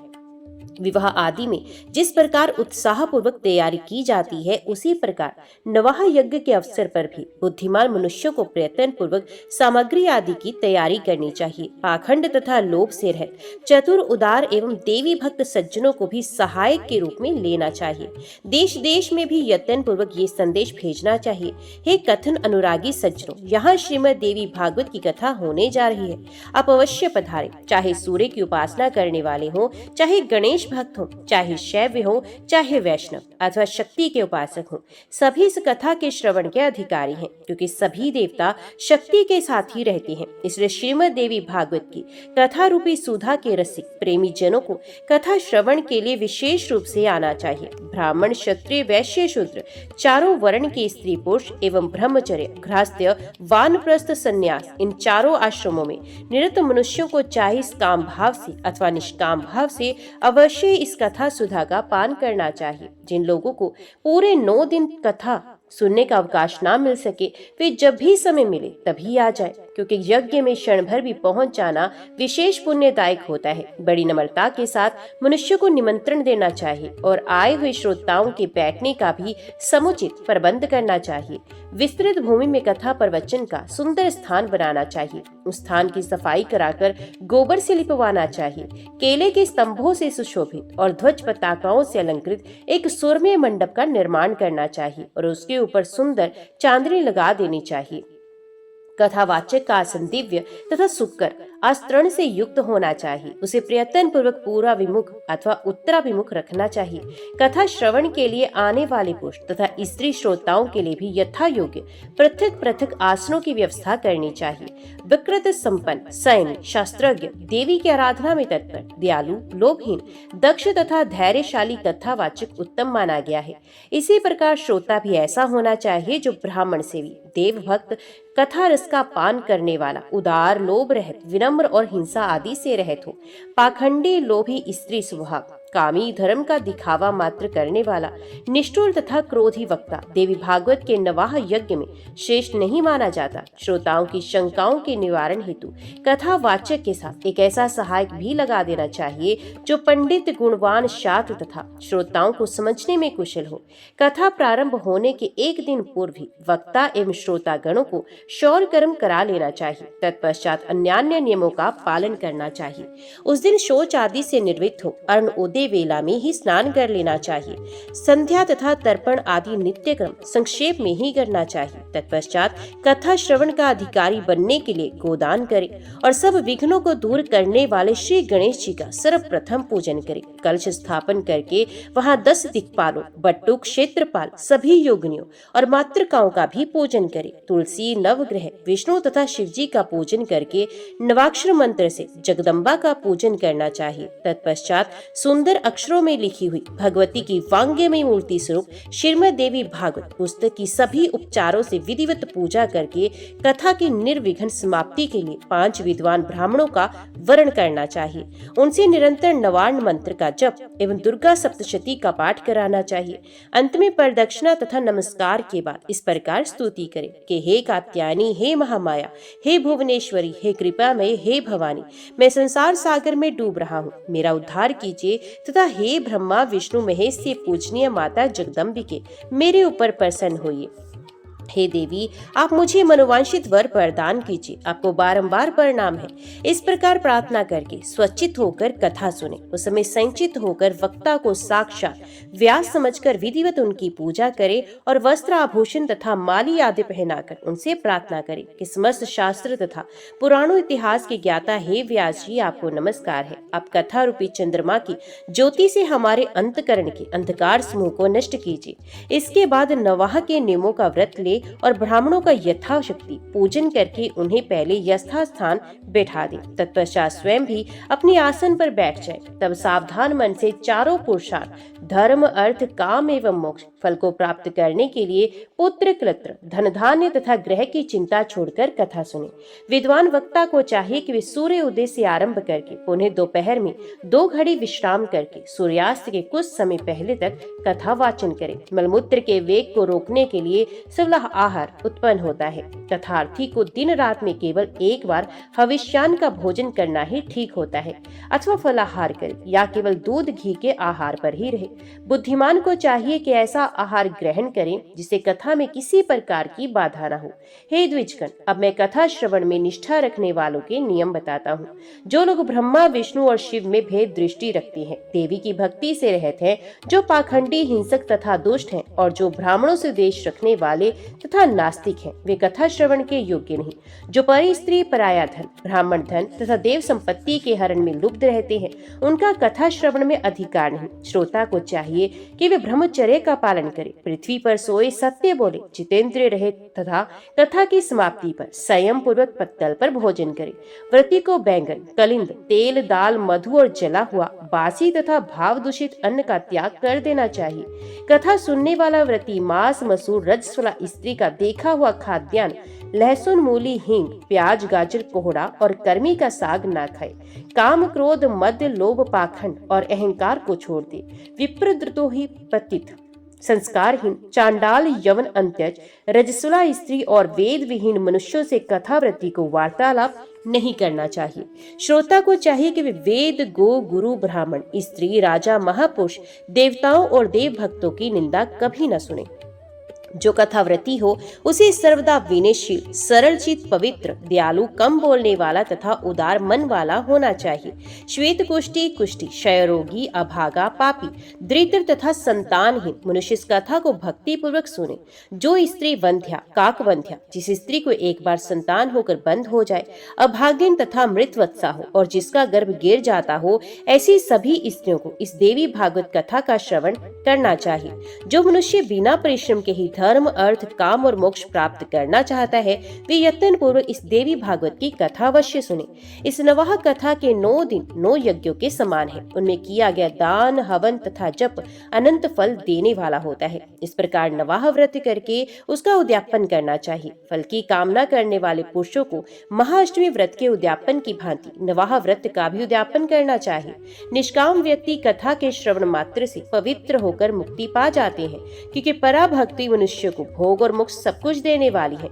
विवाह आदि में जिस प्रकार उत्साह पूर्वक तैयारी की जाती है, उसी प्रकार नवाह यज्ञ के अवसर पर भी बुद्धिमान मनुष्यों को प्रयत्न पूर्वक सामग्री आदि की तैयारी करनी चाहिए। पाखंड तथा लोभ से रहित चतुर उदार एवं देवी भक्त सज्जनों को भी सहायक के रूप में लेना चाहिए। देश देश में भी यत्न पूर्वक ये संदेश भेजना चाहिए, हे कथन अनुरागी सज्जनों, यहाँ श्रीमद देवी भागवत की कथा होने जा रही है, आप अवश्य पधारें। चाहे सूर्य की उपासना करने वाले हों, चाहे गणेश भक्त हो, चाहे शैव हो, चाहे वैष्णव अथवा शक्ति के उपासक हो, सभी इस कथा के श्रवण के अधिकारी हैं, क्योंकि सभी देवता शक्ति के साथ ही रहते हैं। इसलिए श्रीमद देवी भागवत की कथा रूपी सुधा के रसिक प्रेमी जनों को कथा श्रवण के लिए विशेष रूप से आना चाहिए। ब्राह्मण, क्षत्रिय, वैश्य, शूद्र चारों वर्ण के स्त्री पुरुष एवं ब्रह्मचर्य, गृहस्थ्य, वानप्रस्थ, संन्यास इन चारों आश्रमों में निरत मनुष्यों को चाहे काम भाव से अथवा निष्काम भाव से अवश्य इस कथा सुधा का पान करना चाहिए। जिन लोगों को पूरे 9 दिन कथा सुनने का अवकाश ना मिल सके, वे जब भी समय मिले तभी आ जाए, क्योंकि यज्ञ में क्षण भर भी पहुंच जाना विशेष पुण्यदायक होता है। बड़ी नम्रता के साथ मनुष्य को निमंत्रण देना चाहिए और आए हुए श्रोताओं के बैठने का भी समुचित प्रबंध करना चाहिए। विस्तृत भूमि में कथा प्रवचन का सुंदर स्थान बनाना चाहिए। उस स्थान की सफाई कराकर गोबर से लिपवाना चाहिए। केले के स्तंभों से सुशोभित और ध्वज पताकाओं से अलंकृत एक सुरम्य मंडप का निर्माण करना चाहिए और उसके ऊपर सुंदर चांदनी लगा देनी चाहिए। कथावाचक का आसन दिव्य तथा सुक्कर आस्तरण से युक्त होना चाहिए। उसे प्रयत्न पूर्वक पूरा विमुख अथवा उत्तराभिमुख रखना चाहिए। कथा श्रवण के लिए आने वाले पुरुष तथा स्त्री श्रोताओं के लिए भी यथा योग्य पृथक पृथक आसनों की व्यवस्था करनी चाहिए। विकृत संपन्न, सैन्य, शास्त्रज्ञ, देवी की आराधना में तत्पर, दयालु, लोभहीन, दक्ष तथा धैर्यशाली कथावाचक उत्तम माना गया है। इसी प्रकार श्रोता भी ऐसा होना चाहिए जो ब्राह्मण सेवी, देव भक्त, कथा रस का पान करने वाला, उदार, लोभ रहित, विनम्र और हिंसा आदि से रहित हो। पाखंडी, लोभी, स्त्री स्वभाव, कामी, धर्म का दिखावा मात्र करने वाला, निष्ठुर तथा क्रोधी वक्ता देवी भागवत के नवाह यज्ञ में श्रेष्ठ नहीं माना जाता। श्रोताओं की शंकाओं के निवारण हेतु कथावाचक के साथ एक ऐसा सहायक भी लगा देना चाहिए जो पंडित, गुणवान, शास्त्र तथा श्रोताओं को समझने में कुशल हो। कथा प्रारंभ होने के एक दिन पूर्व ही वक्ता एवं श्रोता गणों को शौर कर्म करा लेना चाहिए। तत्पश्चात अन्यान्य नियमों का पालन करना चाहिए। उस दिन शौच आदि से निर्वृत्त हो अरुणोदय वेला में ही स्नान कर लेना चाहिए। संध्या तथा तर्पण आदि नित्य क्रम संक्षेप में ही करना चाहिए। तत्पश्चात कथा श्रवण का अधिकारी बनने के लिए गोदान करें और सब विघ्नों को दूर करने वाले श्री गणेश जी का सर्वप्रथम पूजन करें। कलश स्थापन करके वहां 10 दिक्पालों, बट्टुक, क्षेत्रपाल, सभी योगिनियों और मातृकाओं का भी पूजन करें। तुलसी, नवग्रह, विष्णु तथा शिव जी का पूजन करके नवाक्षर मंत्र से जगदम्बा का पूजन करना चाहिए। तत्पश्चात सुंदर अक्षरों में लिखी हुई भगवती की वांग्यमयी मूर्ति स्वरूप श्रीमद देवी भागवत पुस्तक की सभी उपचारों से विधिवत पूजा करके कथा की निर्विघ्न समाप्ति के लिए 5 विद्वान ब्राह्मणों का वर्ण करना चाहिए। उनसे निरंतर नवार्ण मंत्र का जप एवं दुर्गा सप्तशती का पाठ कराना चाहिए। अंत में प्रदक्षिणा तथा नमस्कार के बाद इस प्रकार स्तुति करें कि हे कात्यायनी, हे महामाया, हे भुवनेश्वरी, हे कृपामय, हे भवानी, मैं संसार सागर में डूब रहा हूँ, मेरा उद्धार कीजिए तथा हे ब्रह्मा, विष्णु, महेश से पूजनीय माता जगदम्बिके, मेरे ऊपर प्रसन्न होइए। हे देवी, आप मुझे मनोवांछित वर प्रदान कीजिए, आपको बारंबार प्रणाम है। इस प्रकार प्रार्थना करके स्वचित होकर कथा सुने। उस समय संचित होकर वक्ता को साक्षात व्यास समझकर विधिवत उनकी पूजा करे और वस्त्र, आभूषण तथा माली आदि पहनाकर उनसे प्रार्थना करे कि समस्त शास्त्र तथा पुराणों इतिहास के ज्ञाता हे व्यास जी, आपको नमस्कार है। आप कथा रूपी चंद्रमा की ज्योति से हमारे अंतकरण के अंधकार समूह को नष्ट कीजिए। इसके बाद नवाह के नियमों का व्रत ले करे और ब्राह्मणों का यथाशक्ति पूजन करके उन्हें पहले यथास्थान बैठा दे। तत्पश्चात स्वयं भी अपने आसन पर बैठ जाए। तब सावधान मन से चारों पुरुषार्थ धर्म, अर्थ, काम एवं मोक्ष फल को प्राप्त करने के लिए पुत्र, क्लत्र, धन धान्य तथा ग्रह की चिंता छोड़कर कथा सुने। विद्वान वक्ता को चाहिए कि वे सूर्य उदय से आरंभ करके पुनः दोपहर में 2 घड़ी विश्राम करके सूर्यास्त के कुछ समय पहले तक कथा वाचन करे। मलमूत्र के वेग को रोकने के लिए सुलह आहार उत्पन्न होता है। कथार्थी को दिन रात में केवल एक बार हविष्यान्न का भोजन करना ही ठीक होता है, अथवा फलाहार करे या केवल दूध घी के आहार पर ही रहे। बुद्धिमान को चाहिए कि ऐसा आहार ग्रहण करें जिसे कथा में किसी प्रकार की बाधा न हो। हे द्विजगण, अब मैं कथा श्रवण में निष्ठा रखने वालों के नियम बताता हूँ। जो लोग ब्रह्मा, विष्णु और शिव में भेद दृष्टि रखते हैं, देवी की भक्ति से रहते हैं, जो पाखंडी, हिंसक तथा दुष्ट हैं और जो ब्राह्मणों से देश रखने वाले तथा नास्तिक हैं, वे कथा श्रवण के योग्य नहीं। जो परी स्त्री, पराया धन, ब्राह्मण धन तथा देव संपत्ति के हरण में लुब्ध रहते हैं, उनका कथा श्रवण में अधिकार नहीं। श्रोता को चाहिए कि वे ब्रह्मचर्य का पालन करे, पृथ्वी पर सोए, सत्य बोले, जितेंद्रिय रहे तथा कथा की समाप्ति पर संयम पूर्वक पत्तल पर भोजन करे। व्रती को बैंगन, कलिंद, तेल, दाल, मधु और जला हुआ बासी तथा भाव दूषित अन्न का त्याग कर देना चाहिए। कथा सुनने वाला व्रती मांस, मसूर, रजस्वला स्त्री का देखा हुआ खाद्यान्न, लहसुन, मूली, हींग, प्याज, गाजर, कोहड़ा और कर्मी का साग ना खाए। काम, क्रोध, मद, लोभ, पाखंड और अहंकार को छोड़ दे। विप्रद्रुतोहि पतित, संस्कारहीन, चांडाल, यवन, अंत्यज, रजस्वला स्त्री और वेद विहीन मनुष्यों से कथावृत्ति को वार्तालाप नहीं करना चाहिए। श्रोता को चाहिए कि वे वेद, गो, गुरु, ब्राह्मण, स्त्री, राजा, महापुरुष, देवताओं और देव भक्तों की निंदा कभी न सुने। जो कथाव्रती हो उसे सर्वदा विनयशील, सरल चित, पवित्र, दयालु, कम बोलने वाला तथा उदार मन वाला होना चाहिए। श्वेत कुष्ठी, कुष्ठी, क्षयरोगी, अभागा, पापी, दरिद्र तथा संतानहीन मनुष्य इस कथा को भक्ति पूर्वक सुने। जो स्त्री वंध्या, काकवंध्या, जिस स्त्री को एक बार संतान होकर बंद हो जाए, अभागिन तथा मृतवत्सा हो और जिसका गर्भ गिर जाता हो, ऐसी सभी स्त्रियों को इस देवी भागवत कथा का श्रवण करना चाहिए। जो मनुष्य बिना परिश्रम के ही धर्म, अर्थ, काम और मोक्ष प्राप्त करना चाहता है, वे यत्न पूर्वक इस देवी भागवत की कथा अवश्य सुने। इस नवाह कथा के 9 दिन 9 यज्ञों के समान है। उनमें किया गया दान, हवन तथा जप अनंत फल देने वाला होता है। इस प्रकार नवाह व्रत करके उसका उद्यापन करना चाहिए। फल की कामना करने वाले पुरुषों को महाअष्टमी व्रत के उद्यापन की भांति नवाह व्रत का भी उद्यापन करना चाहिए। निष्काम व्यक्ति कथा के श्रवण मात्र से पवित्र होकर मुक्ति पा जाते हैं, क्योंकि पराभक्ति मनुष्य को भोग और मोक्ष सब कुछ देने वाली है।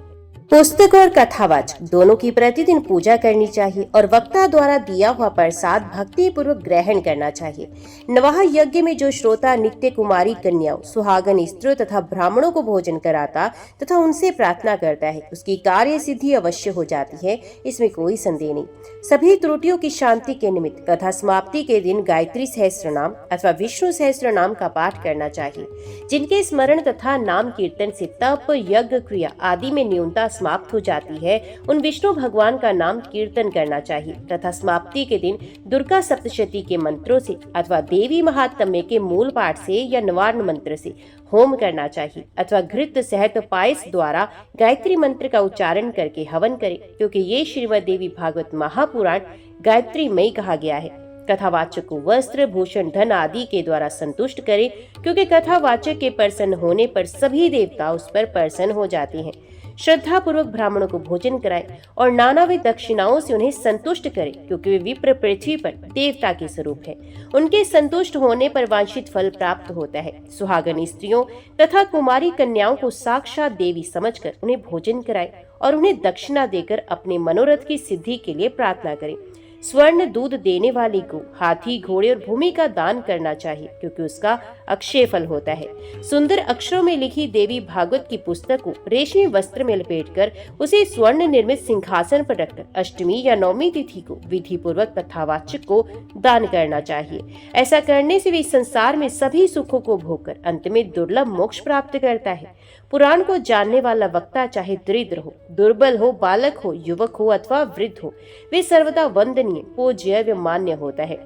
पुस्तक और कथावाचक दोनों की प्रतिदिन पूजा करनी चाहिए और वक्ता द्वारा दिया हुआ प्रसाद भक्ति पूर्वक ग्रहण करना चाहिए। नवाह यज्ञ में जो श्रोता नित्य कुमारी कन्याओं, सुहागन स्त्रियों तथा ब्राह्मणों को भोजन कराता तथा उनसे प्रार्थना करता है, उसकी कार्य सिद्धि अवश्य हो जाती है, इसमें कोई संदेह नहीं। सभी त्रुटियों की शांति के निमित्त कथा समाप्ति के दिन गायत्री सहस्त्रनाम अथवा विष्णु सहस्त्रनाम का पाठ करना चाहिए। जिनके स्मरण तथा नाम कीर्तन से तप, यज्ञ, क्रिया आदि में न्यूनता समाप्त हो जाती है, उन विष्णु भगवान का नाम कीर्तन करना चाहिए तथा समाप्ति के दिन दुर्गा सप्तशती के मंत्रों से अथवा देवी महात्म्य के मूल पाठ से या निवारण मंत्र से होम करना चाहिए अथवा घृत सहित पायस द्वारा गायत्री मंत्र का उच्चारण करके हवन करें, क्योंकि ये श्रीमद् देवी भागवत महापुराण गायत्री में कहा गया है। कथावाचक को वस्त्र, भूषण, धन आदि के द्वारा संतुष्ट करें, क्योंकि कथावाचक के प्रसन्न होने पर सभी देवता उस पर प्रसन्न हो जाते हैं। श्रद्धा पूर्वक ब्राह्मणों को भोजन कराए और नानाविध दक्षिणाओं से उन्हें संतुष्ट करें, क्योंकि वे विप्र पृथ्वी पर देवता के स्वरूप है। उनके संतुष्ट होने पर वांछित फल प्राप्त होता है। सुहागन स्त्रियों तथा कुमारी कन्याओं को साक्षात देवी समझकर उन्हें भोजन कराए और उन्हें दक्षिणा देकर अपने मनोरथ की सिद्धि के लिए प्रार्थना करें। स्वर्ण दूध देने वाली को हाथी, घोड़े और भूमि का दान करना चाहिए, क्योंकि उसका अक्षय फल होता है। सुंदर अक्षरों में लिखी देवी भागवत की पुस्तक को रेशमी वस्त्र में लपेटकर उसे स्वर्ण निर्मित सिंहासन पर रखकर अष्टमी या नवमी तिथि को विधि पूर्वक कथावाचक को दान करना चाहिए। ऐसा करने से वे संसार में सभी सुखों को भोगकर अंत में दुर्लभ मोक्ष प्राप्त करता है। पुराण को जानने वाला वक्ता चाहे दरिद्र हो, दुर्बल हो, बालक हो, युवक हो अथवा वृद्ध हो, वे सर्वदा वंदनीय, पूज्य एवं मान्य होता है।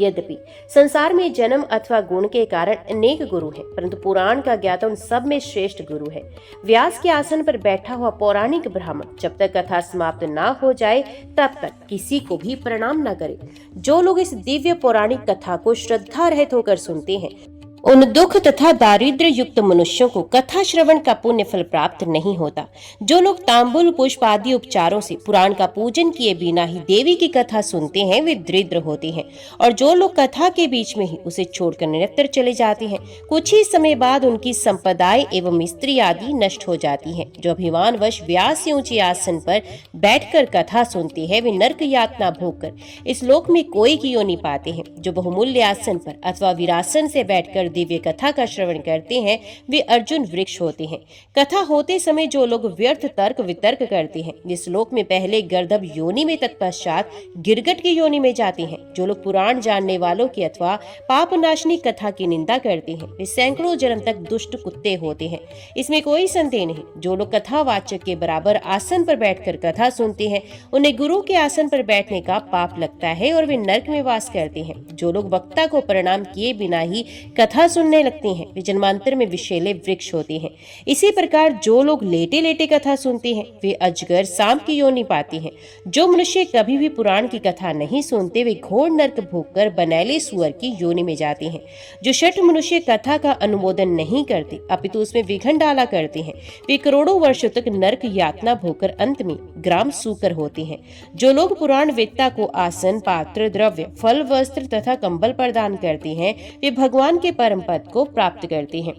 यद्यपि संसार में जन्म अथवा गुण के कारण अनेक गुरु हैं, परंतु पुराण का ज्ञाता उन सब में श्रेष्ठ गुरु है। व्यास के आसन पर बैठा हुआ पौराणिक ब्राह्मण जब तक कथा समाप्त ना हो जाए तब तक किसी को भी प्रणाम न करे। जो लोग इस दिव्य पौराणिक कथा को श्रद्धा रहित होकर सुनते हैं, उन दुख तथा दारिद्र्य युक्त मनुष्यों को कथा श्रवण का पुण्य फल प्राप्त नहीं होता। जो लोग तांबुल पुष्प आदि उपचारों से पुराण का पूजन किए बिना ही देवी की कथा सुनते हैं, वे दरिद्र होते हैं। और जो लोग कथा के बीच में ही उसे छोड़कर निरंतर चले जाते हैं, कुछ ही समय बाद उनकी संपदाएं एवं स्त्री आदि नष्ट हो जाती हैं। जो अभिमानवश व्यास से ऊंचे आसन पर बैठकर कथा सुनते हैं, वे नरक यातना भोग कर इस लोक में कोई की योनि पाते हैं। जो बहुमूल्य आसन पर अथवा वीरासन से बैठकर दिव्य कथा का श्रवण करते हैं, वे अर्जुन वृक्ष होते हैं। कथा होते समय जो लोग व्यर्थ तर्क वितर्क करते हैं, वे श्लोक में पहले गर्दभ योनि में तत्पश्चात गिरगट की योनि में जाते हैं। जो लोग पुराण जानने वालों की अथवा पापनाशनी कथा की निंदा करते हैं, वे सैकड़ों जन्म तक दुष्ट कुत्ते होते हैं। इसमें कोई संदेह नहीं। जो लोग कथावाचक के बराबर आसन पर बैठकर कथा सुनते हैं, उन्हें गुरु के आसन पर बैठने का पाप लगता है और वे नरक में वास करते हैं। जो लोग वक्ता को प्रणाम किए बिना ही कथा सुनने लगते हैं, वे जन्मांतर में विषैले वृक्ष होते हैं। इसी प्रकार जो लोग लेटे लेटे कथा सुनते हैं, वे अजगर सांप की योनि पाते हैं। जो मनुष्य कभी भी पुराण की कथा नहीं सुनते, वे घोर नरक भोगकर बनैले सुअर की योनि में जाते हैं। जो शठ मनुष्य कथा का अनुमोदन नहीं करते अपितु उसमें विघन डाला करते हैं, वे करोड़ों वर्षों तक नरक यातना भोगकर अंत में ग्राम सूकर होते हैं। जो लोग पुराण वेत्ता को आसन, पात्र, द्रव्य, फल, वस्त्र तथा कंबल प्रदान करते हैं, वे भगवान के परम पद को प्राप्त करते हैं।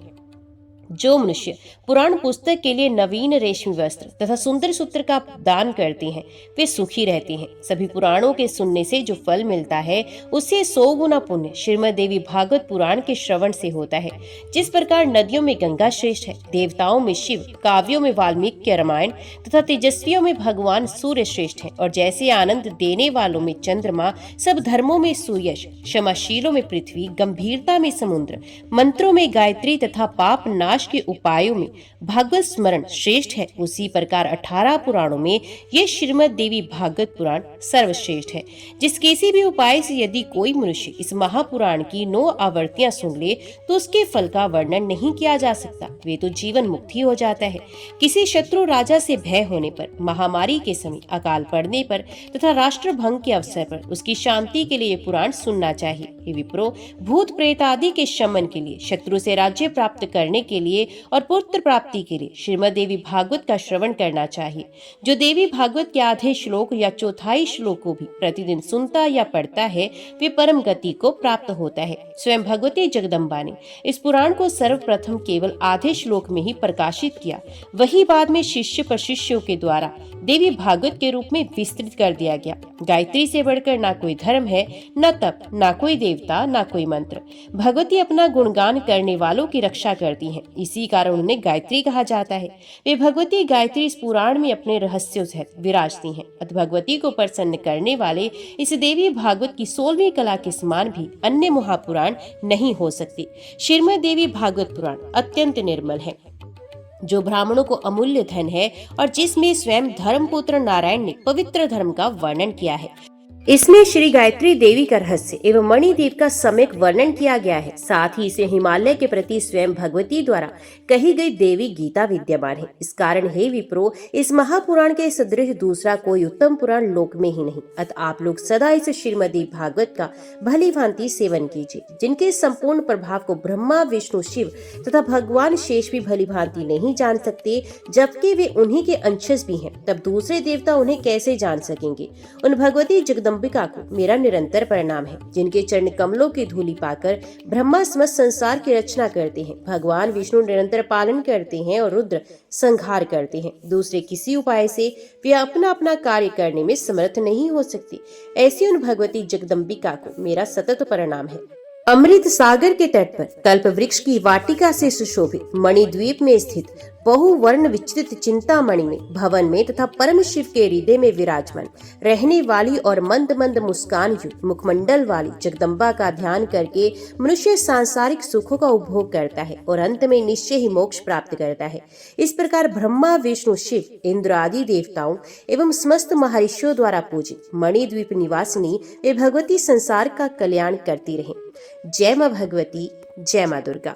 जो मनुष्य पुराण पुस्तक के लिए नवीन रेशमी वस्त्र तथा सुंदर सूत्र का दान करते हैं, वे सुखी रहते हैं। सभी पुराणों के सुनने से जो फल मिलता है, उससे 100 गुना पुण्य श्रीमद् देवी भागवत पुराण के श्रवण से होता है। जिस प्रकार नदियों में गंगा श्रेष्ठ है, देवताओं में शिव, काव्यों में वाल्मीकि रामायण तथा तेजस्वियों में भगवान सूर्य श्रेष्ठ है, और जैसे आनंद देने वालों में चंद्रमा, सब धर्मों में सूर्यश, क्षमाशीलों में पृथ्वी, गंभीरता में समुद्र, मंत्रों में गायत्री तथा पाप नाश के उपायों में भागवत स्मरण श्रेष्ठ है, उसी प्रकार 18 पुराणों में ये श्रीमद् देवी भागवत पुराण सर्वश्रेष्ठ है। जिस किसी भी उपाय से यदि कोई मनुष्य इस महापुराण की 9 आवर्तियां सुन ले, तो उसके फल का वर्णन नहीं किया जा सकता। वे तो जीवन मुक्ति हो जाता है। किसी शत्रु राजा से भय होने पर, महामारी के समय, अकाल पड़ने पर तथा राष्ट्र भंग के अवसर पर उसकी शांति के लिए पुराण सुनना चाहिए। हे विप्रो, भूत प्रेत आदि के शमन के लिए, शत्रु से राज्य प्राप्त करने के लिए और पुत्र प्राप्ति के लिए श्रीमद् देवी भागवत का श्रवण करना चाहिए। जो देवी भागवत के आधे श्लोक या चौथाई श्लोक को भी प्रतिदिन सुनता या पढ़ता है, वे परम गति को प्राप्त होता है। स्वयं भगवती जगदम्बा ने इस पुराण को सर्वप्रथम केवल आधे श्लोक में ही प्रकाशित किया, वही बाद में शिष्य प्रशिष्यों के द्वारा देवी भागवत के रूप में विस्तृत कर दिया गया। गायत्री से बढ़कर ना कोई धर्म है, न तप, ना कोई देवता, ना कोई मंत्र। भगवती अपना गुणगान करने वालों की रक्षा करती हैं, इसी कारण उन्हें गायत्री कहा जाता है। वे भगवती गायत्री इस पुराण में अपने रहस्यों सहित विराजती हैं। अतः भगवती को प्रसन्न करने वाले इस देवी भागवत की 16वीं कला के समान भी अन्य महापुराण नहीं हो सकती। श्रीमद् देवी भागवत पुराण अत्यंत निर्मल है, जो ब्राह्मणों को अमूल्य धन है और जिसमें स्वयं धर्मपुत्र नारायण ने पवित्र धर्म का वर्णन किया है। इसमें श्री गायत्री देवी का रहस्य एवं मणिद्वीप का सम्यक वर्णन किया गया है। साथ ही इसे हिमालय के प्रति स्वयं भगवती द्वारा कही गई देवी गीता विद्यमान है। इस कारण हे विप्रो, इस महापुराण के सदृश दूसरा कोई उत्तम पुराण लोक में ही नहीं। अतः आप लोग सदा इस श्रीमद् भागवत का भली भांति सेवन कीजिए, जिनके संपूर्ण प्रभाव को ब्रह्मा, विष्णु, शिव तथा भगवान शेष भी भली भांति नहीं जान सकते, जबकि वे उन्हीं के अंशज भी हैं। तब दूसरे देवता उन्हें कैसे जान सकेंगे। उन भगवती जगदम्बिका को मेरा निरंतर प्रणाम है, जिनके चरण कमलों की धूलि पाकर ब्रह्मा समस्त संसार की रचना करते हैं, भगवान विष्णु निरंतर पालन करते हैं और रुद्र संहार करते हैं। दूसरे किसी उपाय से वे अपना अपना कार्य करने में समर्थ नहीं हो सकते। ऐसी उन भगवती जगदम्बिका को मेरा सतत प्रणाम है। अमृत सागर के तट पर कल्प वृक्ष की वाटिका से सुशोभित मणिद्वीप में स्थित बहुवर्ण विचित्र चिंतामणि में भवन में तथा परम शिव के हृदय में विराजमान रहने वाली और मंद मंद मुस्कान युक्त मुखमंडल वाली जगदम्बा का ध्यान करके मनुष्य सांसारिक सुखों का उपभोग करता है और अंत में निश्चय ही मोक्ष प्राप्त करता है। इस प्रकार ब्रह्मा विष्णु शिव इंद्र आदि देवताओं एवं समस्त महर्षियों द्वारा पूजित मणिद्वीप निवासिनी वे भगवती संसार का कल्याण करती रहे। जय मां भगवती, जय मां दुर्गा।